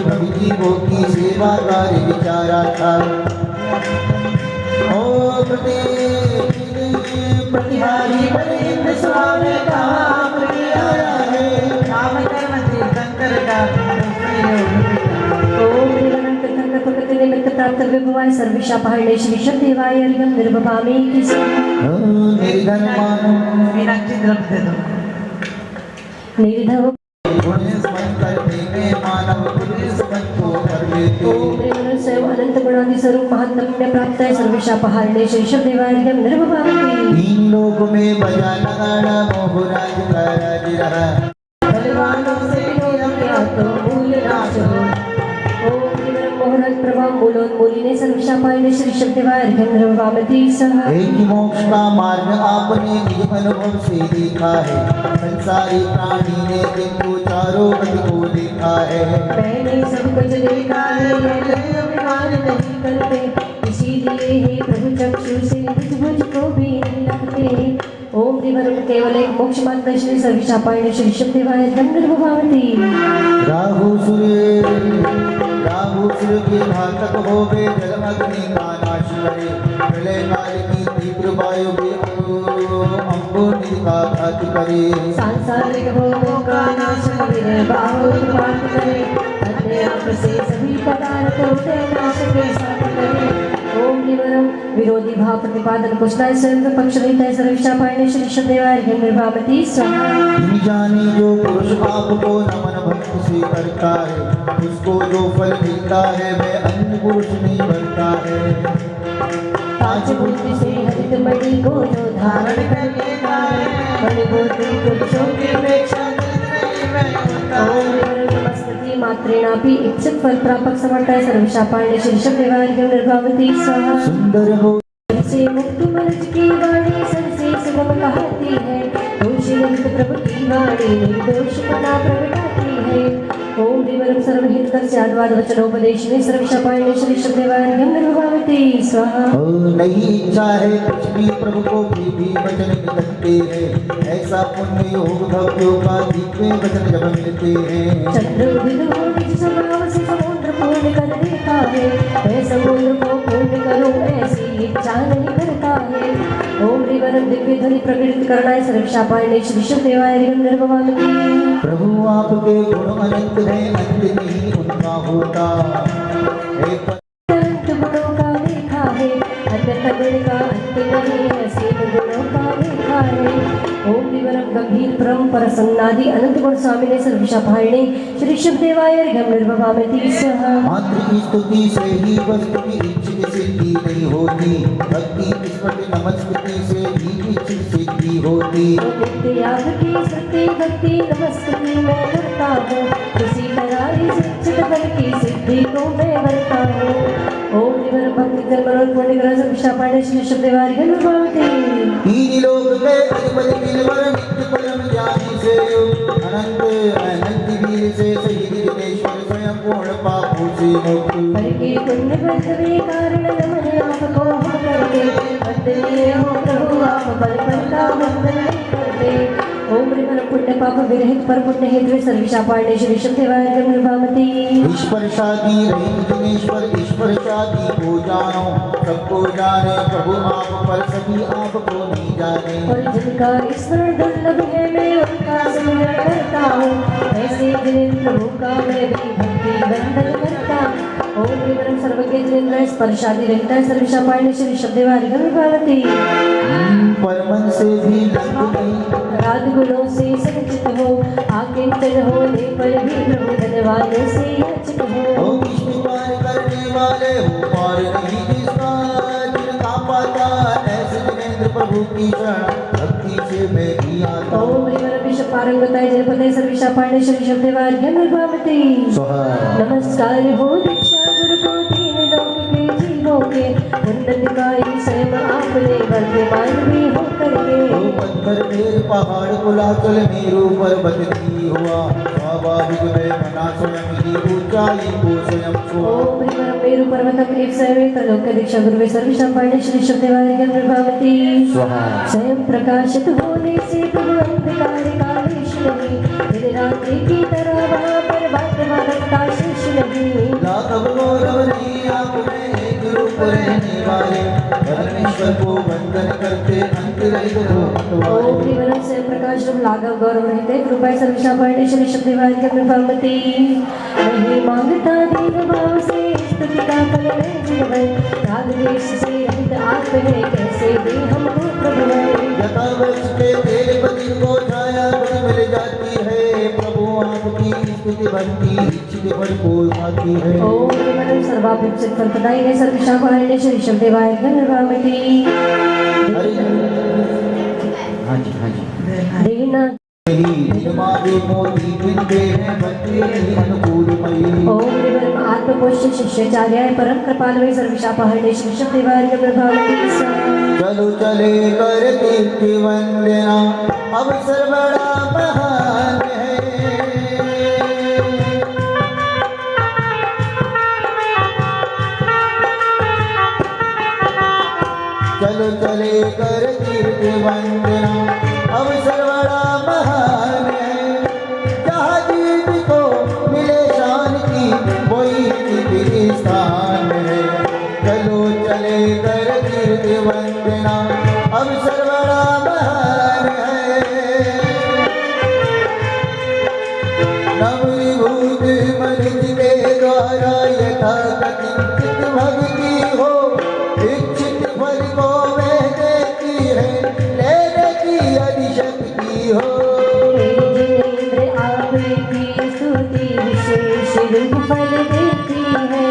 भवजीवों की सेवा कार्य विचारा था। ओ प्रतिहारी बलिंद्र स्वामी कहाँ प्रिय आया है, काम कर्म तीर्थंकर का ओम विमरम कृतंक प्रकृति निमित्त प्राप्त विभवाय सर्वशापाहाय श्री शब्देवाय अर्घ्यम निर्भवामि। निर्धन मानव मीनाक्षी द्रव्य दे दो। निर्धव पुण्य स्मरण करने में मानव पुण्य स्मरण को कर लेते। ओम विमरम स्वयं अनंत गुणादि स्वरूप महात्म्य प्राप्त है सर्वशापाहाय श्री शब्देवाय अर्घ्यम निर्भवामि। तीन लोक में बजा नगाड़ा मोहराज का राज रहा, बलवानों से तो मूल राज हो। ओम विमरम मुहूर्त प्रभा मूलोन्मूलिने सर्वशापायने श्री शब्देवाय अर्घ्यं सह एक ही मोक्ष का मार्ग आपने निज अनुभव से देखा है। संसारी प्राणी ने किंतु चारों गति को देखा है। मैंने सब कुछ देखा है, ये अभिमान नहीं करते, इसीलिए हे प्रभु चक्षु से मुझको भी नहीं लगते। ओम दिवरम केवल एक मोक्ष मात्र श्री सर्वशापायने श्री शब्देवाय अर्घ्यं राहु सूर्य के घातक हो गए, जल अग्नि का नाश करे, प्रलय काल की तीव्र वायु भी अंकुर का घात करे। सांसारिक भोगों का नाश करे, बाहुपात करे, अपने आप से सभी पदार्थों के नाश के साथ करे। ओम निवरम विरोधी भाव प्रतिपादन कुशलाय स्वयं पक्ष रहित है सर्वशापायने श्री शब्देवाय अर्घ्यं स्वाहा। तुम जाने जो पुरुष आपको नमन भक्ति से करता है, उसको जो फल मिलता है वह अन्य पुरुष नहीं बनता है। पांच बुद्धि से हरित मणि को जो धारण कर लेता है, मणिबुद्धि पुरुषों की अपेक्षा ओम नमस्ते मात्रेणापि इच्छित फल प्रापक समर्थ है सर्वशापायने श्री शब्देवाय अर्घ्यं स्वाहा। सुंदर हो से मुक्त मर्ज की वाणी सबसे सुगम कहती है, दोषी रहित प्रभु की वाणी निर्दोष पना प्रगटाती है। ओम दिवरम सर्वहित कर स्याद्वाद वचनोपदेश में सर्वशापायने श्री शब्देवाय अर्घ्यं स्वाहा। नहीं इच्छा है कुछ भी प्रभु को भी वचन निकलते हैं, ऐसा पुण्य योग भक्तों का दिव्य वचन जब मिलते हैं। चंद्र निज स्वभाव से समुद्र पूर्ण कर देता है, मैं समुद्र को पूर्ण करूं ऐसी इच्छा नहीं करता है। ओम दिवरम दिव्य ध्वनि प्रकटित करना है सर्वशापायने श्री शब्देवाय अर्घ्यं। प्रभु आपके गुण अनंत है, अंत नहीं उनका होता। एक अनंत गुणों का देखा है, अन्यथा गुण का अंत नहीं है, असीम गुणों का देखा है। ओम दिवरम गंभीर परम प्रसन्नादि अनंत गुण स्वामी ने सर्वशापायने श्री शब्देवाय अर्घ्यं स्वाहा। मात्र की स्तुति से ही वस्तु की इच्छित सिद्धि नहीं होती, भक्ति स्मृति नमस्कृति से ही इच्छित सिद्धि होती। नित्य याग की स्तुति भक्ति नमस्कृति मैं करता हूँ, उसी तरह इस इच्छित फल की सिद्धि को मैं करता हूँ। ओम दिवरम भक्ति कर्म पुण्य ग्रह सर्वशापायने श्री शब्देवाय अर्घ्यं। तीन लोक के अधिपति बिलवर नित्य परम ज्ञानी से अनंत अनंत वीर से सहित दिनेश्वर स्वयं पूर्ण पापों से मुक्त। पर के पुण्य बंधवे कारण नमन आपको हम करते, वंदनीय हो प्रभु आप बल करता वंदन करते। ओम दिवरम पुण्य पाप विरहित पर पुण्य हेतु सर्वशापायने श्री शब्देवाय अर्घ्यं। ईश्वर शादी रहित दिनेश्वर ईश्वर शादी को जानो, सबको जाने प्रभु आप पर सभी आपको नहीं जाने। और जिनका स्मरण दुर्लभ है मैं उनका स्मरण करता हूँ, ऐसे जिन प्रभु का मैं भी भक्ति वंदन करता। ओम दिवरम सर्वज्ञ जिनेन्द्र स्पर्शादि रहित है सर्वशापायने श्री शब्देवाय अर्घ्यं। परमन से भी लंघ नहीं, राग गुणों से संचित हो, आकिंचन होने पर भी प्रभु धनवानों से याचित हो। ओ विष्णु पार करने वाले हो पार नहीं जिसका, जिनका पाता ऐसे जिनेन्द्र प्रभु की शरण भक्ति से मैं भी आता हूँ। ओम दिवरम विश्व पारंगताय जनपदे सर्वशापायने श्री शब्देवाय अर्घ्यं। स्वाहा। नमस्कार हो दीक्षा गुरु को तीन लोक के जीवों के, उन्नति का ही स्वयं आपने वर्तमान भी हो करके। ओ पत्थर ढेर पहाड़ कुलाचल मेरू पर्वत की हुआ, स्वाभाविक मैं मना स्वयं की ऊंचाई को स्वयं छुआ। ओम दिवरम मेरु पर्वत क्लेश स्वयं त्रलोक दीक्षा गुरु सर्वशापायने श्री शब्देवाय अर्घ्यं। स्वाहा। स्वयं प्रकाशित होने से प्रभु अंधकार कालेश नहीं, दिन रात्रि की तरह वहाँ पर भाग्यवानता शेष नहीं। लाघव गौरव नहीं आप में एक रूप रहने वाले, परमेश्वर को वंदन करते अंत रहित हो मतवाले। ओम दिवरम से प्रकाश रूप लाघव गौरव रहते कृपा सर्वशापायने श्री शब्देवाय अर्घ्यं। नहीं मांगता दीन भाव से स्तुति का फल मैं जीवन, राग देश से रहित आप है कैसे दे हमको प्रभु। यथा वृक्ष के तेरे पति को छाया गुण मिल जाती है, प्रभु आपकी स्तुति भक्ति इच्छित भरपूर आती है। ओम दिवरम सर्वाभिक्षित फलप्रदायिने सर्वशापायने श्री शब्देवाय अर्घ्यं। हरि हाँ जी देना नहीं निर्मा भी मोती बिंदे हैं भक्ति नहीं अनुकूल मई ओम निबरम आत्मपोष्य शिष्याचार्याय परम कृपालवे सर्वशापहरणे शिष्यदेवाय प्रभावती चलो चले कर कीर्ति वंदना अवसर बड़ा महान है चलो चले कर कीर्ति वंदना अवसर बड़ा महान है जहाँ जीव को मिले शांति वही दिव्य स्थान है चलो चले कर कीर्ति वंदना अवसर बड़ा महान है नवभूत मनुज के द्वारा यथा कथित भक्ति हो इच्छित फल को वह देती है लेने की अधिशक्ति हो जिनेंद्र आपकी स्तुति विशेष रूप फल देती है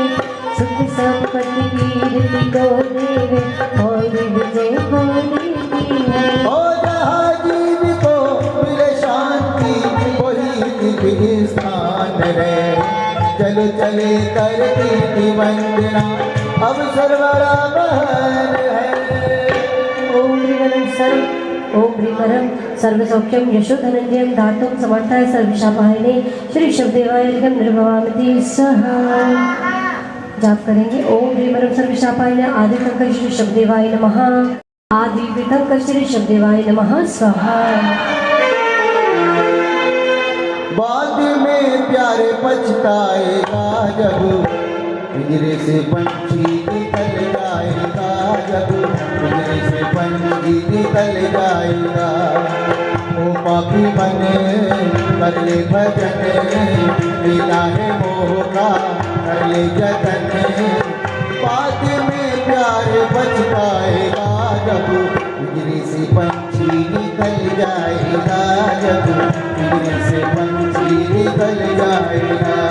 सुख संपत्ति कीर्ति को देवे और विजय को देती है और जहाँ जीव को मिले शांति वही दिव्य स्थान है चलो चले कर कीर्ति वंदना अवसर बड़ा महान है ओम ह्रीवरम सर्वसौख्यम यशो धनंजयम धातुम समर्थाय सर्वशापाहिने श्री शब्देवाय निर्भवामति सह जाप करेंगे। ओम ह्रीवरम सर्वशापाहिने आदि शंकर श्री शब्देवाय नमः आदि वितंकर श्री शब्देवाय नमः स्वाहा। बाद में प्यारे पछताएगा जब पिंजरे से पंछी निकल जाएगा जब पिंजरे से पंछी निकल जाएगा ओ पापी बने कर ले भजन मिला है मोह का कर ले जतन बाद में प्यार पछताएगा जब पिंजरे से पंछी निकल जाएगा जब पिंजरे से पंछी निकल जाएगा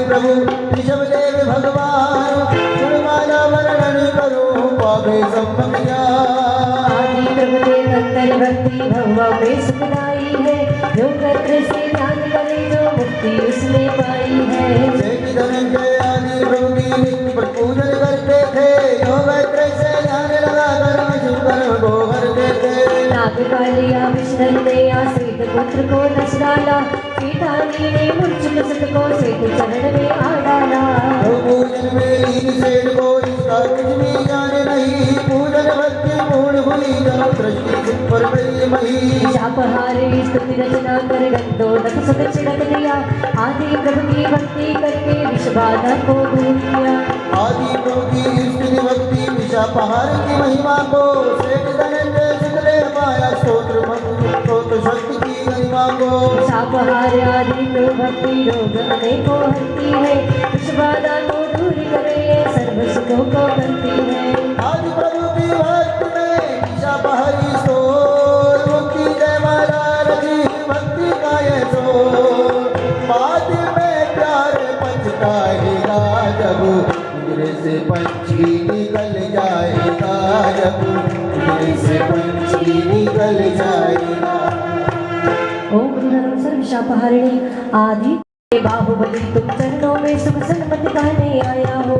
प्रभु ऋषभदेव भगवान गुणमाला वर्णन करो पावे सम्मत आदि प्रभु के अंतर भक्ति भगवा में सुखदाई है जो कत्र से ध्यान करे जो मुक्ति उसने पाई है सेठ धनंजय आदि प्रभु की नित्य पूजन करते थे जो कत्र से ध्यान लगा कर शुभ कर्म को करते थे नागकालिया विष्णु ने आश्रित पुत्र को नच डाला सीतानी ने मूर्छित सुत को सेठ चरण में आ डाला पूजन में लीन सेठ को इसका कुछ भी जाने नहीं पूजन भक्ति पूर्ण हुई जब दृष्टि सुख पर गई मही शापहारे स्तुति रचना कर गंदो नख सुख छिड़क दिया आदि प्रभु की भक्ति करके विषबाधा को दूर किया आदि प्रभु की स्तुति भक्ति विषापहार की महिमा को सेठ धनंजय शुक्ले माया स्तोत्र स्तोत्र शक्ति की महिमा को शापहार आदि प्रभु भक्ति रोग अनेकों हरती है विषबाधा को दूर करे सर्व सुखों को करती है आदि प्रभु की भक्ति में विषापहारी स्तोत्र मुक्ति जय माला रखी भक्ति का ये सोर बाद में प्यार पछताएगा जब पिंजरे से पंछी निकल जाएगा जब पिंजरे से पंछी निकल जाएगा ओम गुरुधर्म सर्वशापहारिणी आदि बाहुबली तुम चरणों में सुख सन्मति कहने आया हो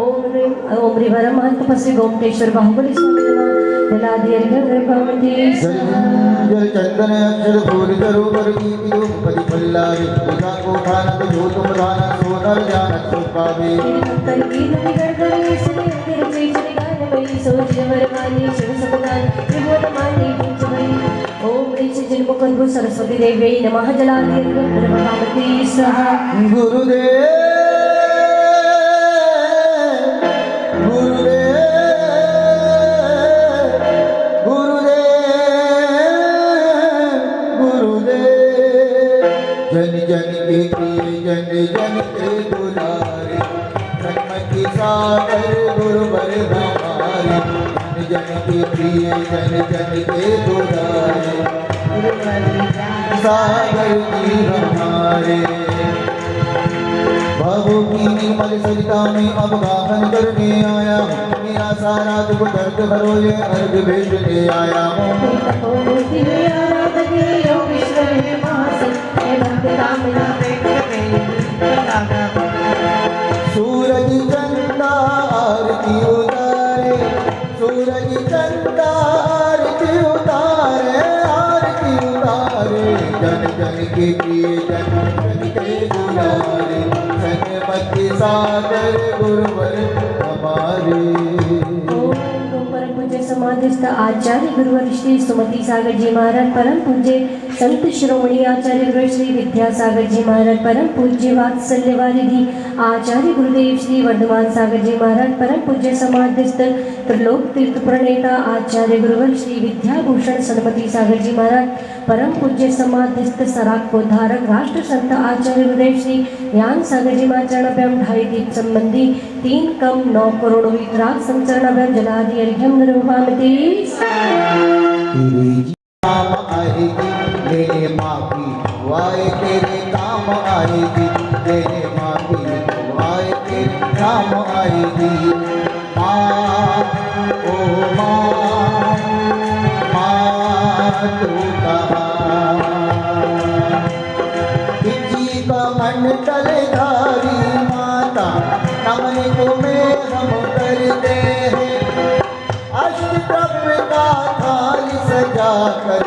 ओम रिवरम महंत गोमटेश्वर बाहुबली स्वामी नमः जलादि अर्घ्य जल चंदन अक्षर फूल जरूर की पति पल्लावे उदा को खानत जो तुम दाना सोनर जानत सुपावे अंतर की नदी गड़गड़े से अंतर चीज निगान गई सोच वरमानी शिव सपदान त्रिभुवन मानी पंच भई ओम ऋषि जन्म कंगु सरस्वती देवी नमः जलादि अर्घ्य भगवती स्वाहा गुरुदेव जन जन के प्रिय जन जन के दुलारे सन्मति सागर गुरुवर हमारे जन जन के प्रिय जन जन के दुलारे सागर जी हमारे भावों की निर्मल सरिता में अब गाहन करने आया हूँ। मेरा सारा दुख दर्द भरो ये अर्घ भेजने आया हूँ। सूरज चंदा आरती उतारे, सूरज चंदा आरती उतारे, आरती उतारे। जन जन के प्रिय जन जन के दुलारे, सन्मति सागर गुरुवर हमारे। परम पूज्य समाधिस्थ आचार्य गुरुवर श्री सुमति सागर जी महाराज, परम पूज्य संत शिरोमणि आचार्य गुरु श्री विद्यासागर जी महाराज, परम पूज्य वात्सल्य वारिधि आचार्य गुरुदेव श्री वर्धमान सागर जी महाराज, परम पूज्य समाधिस्थ त्रिलोक तीर्थ प्रणेता आचार्य गुरुवर श्री विद्याभूषण सन्मति सागर जी महाराज, परम पूज्य समाधिस्थ सराक को धारक राष्ट्र संत आचार्य गुरुदेव श्री ज्ञान सागर जी महाचरणाभ्याम ढाई दीप संबंधी 3 कम 9 करोड़ वितराग संचरणाभ्याम जलादि अर्घ्यम निर्वहामति। तेरे काम आएगी मेरे माँ की दुआएं, तेरे काम आएगी मेरे माँ की दुआएं, तेरे काम आएगी। माँ ओ माँ, माँ तू कहाँ, किसी का मंडल धारी माता, नमन तुम्हें हम करते हैं। अष्टद्रव्य का थाल सजाकर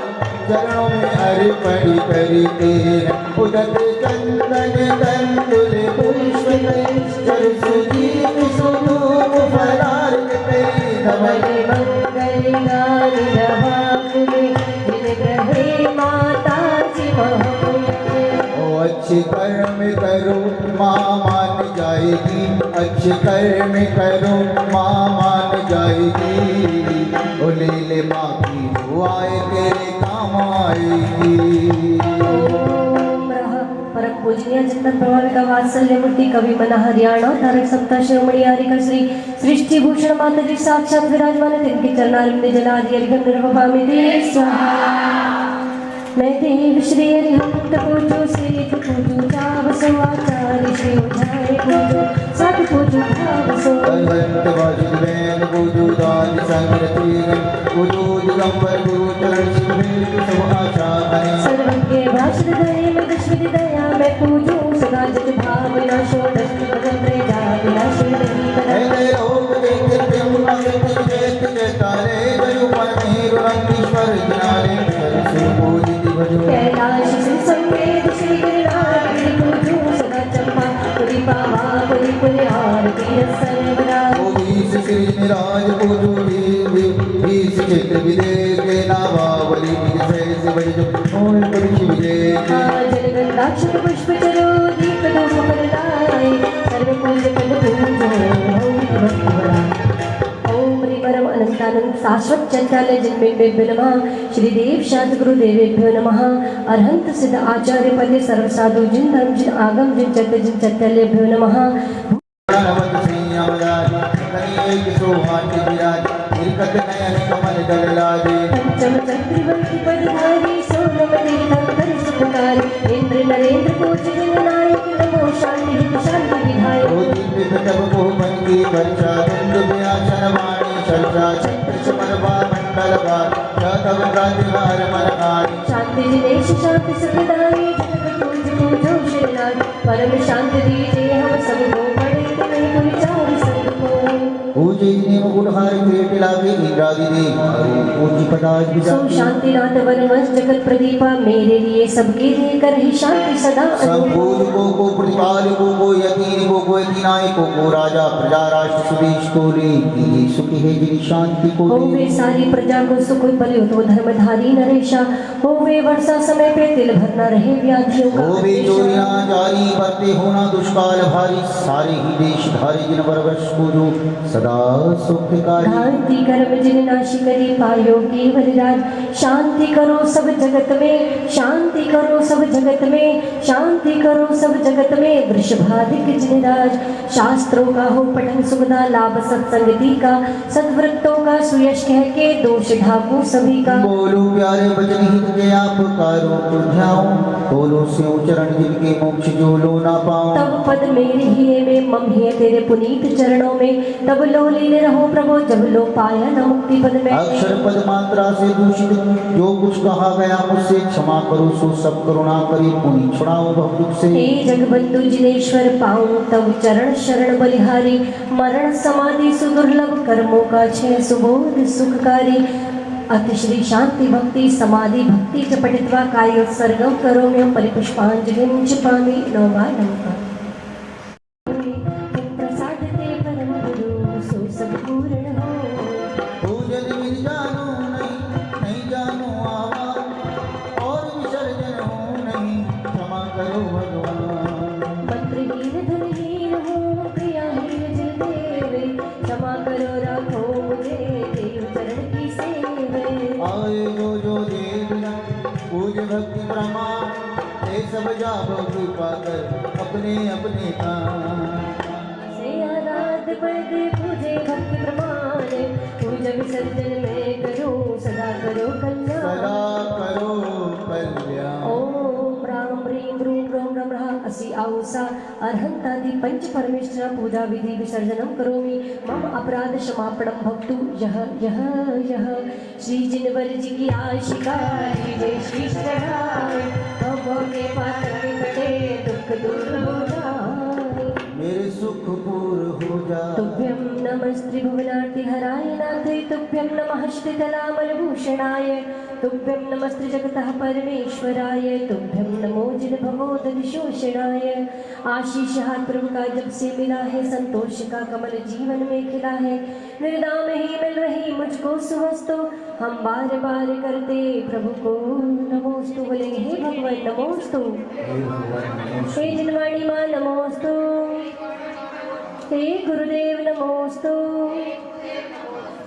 चरणों में अर्पण करते हैं। उदक चंदन तंदुल पुष्प सरस्वती सुधूप फलार्घ करी नमन मंगल गान रवाकुले ग्रहे माता जी महापुण्य। ओ अच्छे कर्म करो माँ मान जाएगी, अच्छे कर्म करो माँ मान जाएगी। ओ ले ले माँ की दुआएं तेरे काम आएगी। परम पूजनीय चिंतन प्रभाविका वात्सल्य मूर्ति कवि मना हरियाणा धारक सप्ताह शिरोमणि आर्यकर श्री सृष्टि भूषण माता जी साक्षात विराजमान, तिनके चरणारविंद जलादि अर्घ्यम निर्वहामि स्वाहा। मैं देव श्री हरिहंत पूजो सेठ पूजो चावसो आचार्य श्री उठाए पूजो सत पूजो भावसो। अनंत वासुदेव पूजो दान संगतीगण पूजो दिगंबर गुरु चरण शिव सब आशा करें। सर्वज्ञ भाषित दया में दशविधि दया मैं पूजो सदा जग भावना षोडश भगवते जाति राशि नहीं बना। ऐसे लोग देखते अमित जैत जैतारे जयु परमेरु रंगीश्वर जिनारे सरसु पूजित भजो। कैलाश श्री संवेद श्री गिरिराज पूजो सदा चंपा पुरी पावा पुरी पुरी आरती सर्वदा। ओदीस श्री निराज पूजो बीस चित्र विदेश के नावावली विशेष बजो ओम पुरुष विदेश। जलगंधाक्षत पुष्प चलो दीप धूप फलदाय सर्व पूज कल पूजो ओम भक्ति बड़ा। ओम ह्री परम अनंतानंद शाश्वत चंचालय जन्मे नमः। श्री देव शास्त्र गुरु देवेभ्यो नमः। अरहंत सिद्ध आचार्य पदे सर्व साधु जिन धर्म जिन आगम जिन चत्य जिन चत्यालयभ्यो नमः। नमः श्रीयामदाय कनिये सोहाति विराज निर्गत नयन कमल दल लाजे। पंचम चक्रवर्ती पदधारी सोनम तीर्थंकर सुखकारी इंद्र नरेंद्र पूज्य नायक नमो शांति हित शांति विधायक। ओ दिव्य प्रताप बहुमन की वर्षा धुंध व्यासन वाणी चर्चा छत्र समरवा मंडल भार जातव प्रातिहार मनहारी। शांति जिनेश शांति सुखदाई जगत पूज पूजो श्रीनाथ परम शांति दीजिए हम सबको बड़े तुम्हें कोई चार संग को। पूज्य इन्हें मुकुटहार किरीट लागे इंद्रादि देव पूज्य पदाज सो विजाति। शांतिनाथ वनवंश जगत प्रदीपा मेरे लिए सबके लिए कर ही शांति सदा सब पूजकों को प्रतिपालकों को यतीन को यतीनायकों को राजा प्रजा राष्ट्र सुदेश को रे सुखी है जिन शांति को हो वे सारी प्रजा को सुख बलियो तो धर्मधारी नरेशा। हो वे वर्षा समय पे तिल भरना रहे व्याधियों का। हो वे चोरियां जारी बरते होना दुष्काल भारी सारे ही देश धारे जिन बरवश को जो सदा सुखकारी। भ्रांति कर्म जिन नाश करी पायो केवल राज। शांति करो सब जगत में, शांति करो सब जगत में, शांति करो सब जगत में, वृषभाधिक जिन राज। शास्त्रों का हो पठन सुखदा, लाभ सत्संगति का, सद्वृत्तों का सुयश कह के, दोष ढाकू सभी का। बोलो प्यारे बचन हित के आप कारो को ध्याऊं, बोलो स्यों चरण जिनके मोक्ष जो लो ना पाऊं। तब पद मेरे हिये में, मम हिय तेरे पुनीत चरणों में, तब लो लीन रहो प्रभु जब लो पाया न मुक्ति पद में। अक्षर पद मात्रा से दूषित जो कुछ कहा गया मुझसे क्षमा करो, सो सब करुणा करी पुनि छुड़ाओ भव से। हे जगबंधु जिनेश्वर पाऊं तब चरण शरण बलिहारी, मरण समाधि सुदुर्लभ कर्मों का क्षय सुबोध सुखकारी। अति श्री शांति भक्ति समाधि भक्ति च पठित्वा कायोत्सर्गं करोम्यहं परिपुष्पांजलिं क्षिपामि नमः नमः। प्रसादते परम गुरु सो सब पूर्ण हो। पूजन विधि जानो नहीं जानो आवा, और विसर्जन हो नहीं क्षमा करो भगवान। मंत्रहीन धनहीन हो क्रियाहीन जिन देवे, क्षमा करो राखो मुझे देव चरण की सेवे। आए जो देवना पूज भक्ति प्रमाण, ये सब जाबो कृपा कर अपने अपने काम। से आराध्य पद पूजे भक्ति प्रमाण, पूजा विसर्जन में करो सदा करो कल्याण। सदा करो कल्याण। ओम राम ह्रीं रूं रं रं रः असि आउसा अर्हन्तादि पंच परमेश्वर पूजा विधि विसर्जनम करोमि। मम अपराध क्षमापणम भवतु यह यह यह। श्री जिनवर जी की आशिका जय श्री चढ़ाए, भव के पात्र कटे दुख दूर हो जाए। मेरे सुख पूर्ण हो जा। तुभ्यं नमस्ते भुवनार्ति हराय नाथे, तुभ्यं नमः श्रीतलामलभूषणाय, तुभ्यं नमस्ते जगतः परमेश्वराय, तुभ्यं नमो जिन भवोदधिशोषणाय। आशीष हाथ प्रभु का जब से मिला है, संतोष का कमल जीवन में खिला है। निर्दाम ही मिल रही मुझको सुहस्तु, हम बार बार करते प्रभु को नमोस्तु। बोलेंगे हे भगवान नमोस्तु, हे जिनवाणी माँ नमोस्तु, हे गुरुदेव नमोस्तु,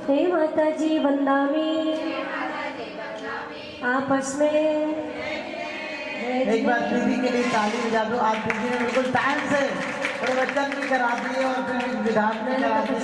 हे माता जी वंदामी। आपस में एक बार दीदी के लिए ताली बजा दो। आप दीदी ने बिल्कुल टाइम से प्रवचन भी करा दिए और फिर विधान भी करा दिए।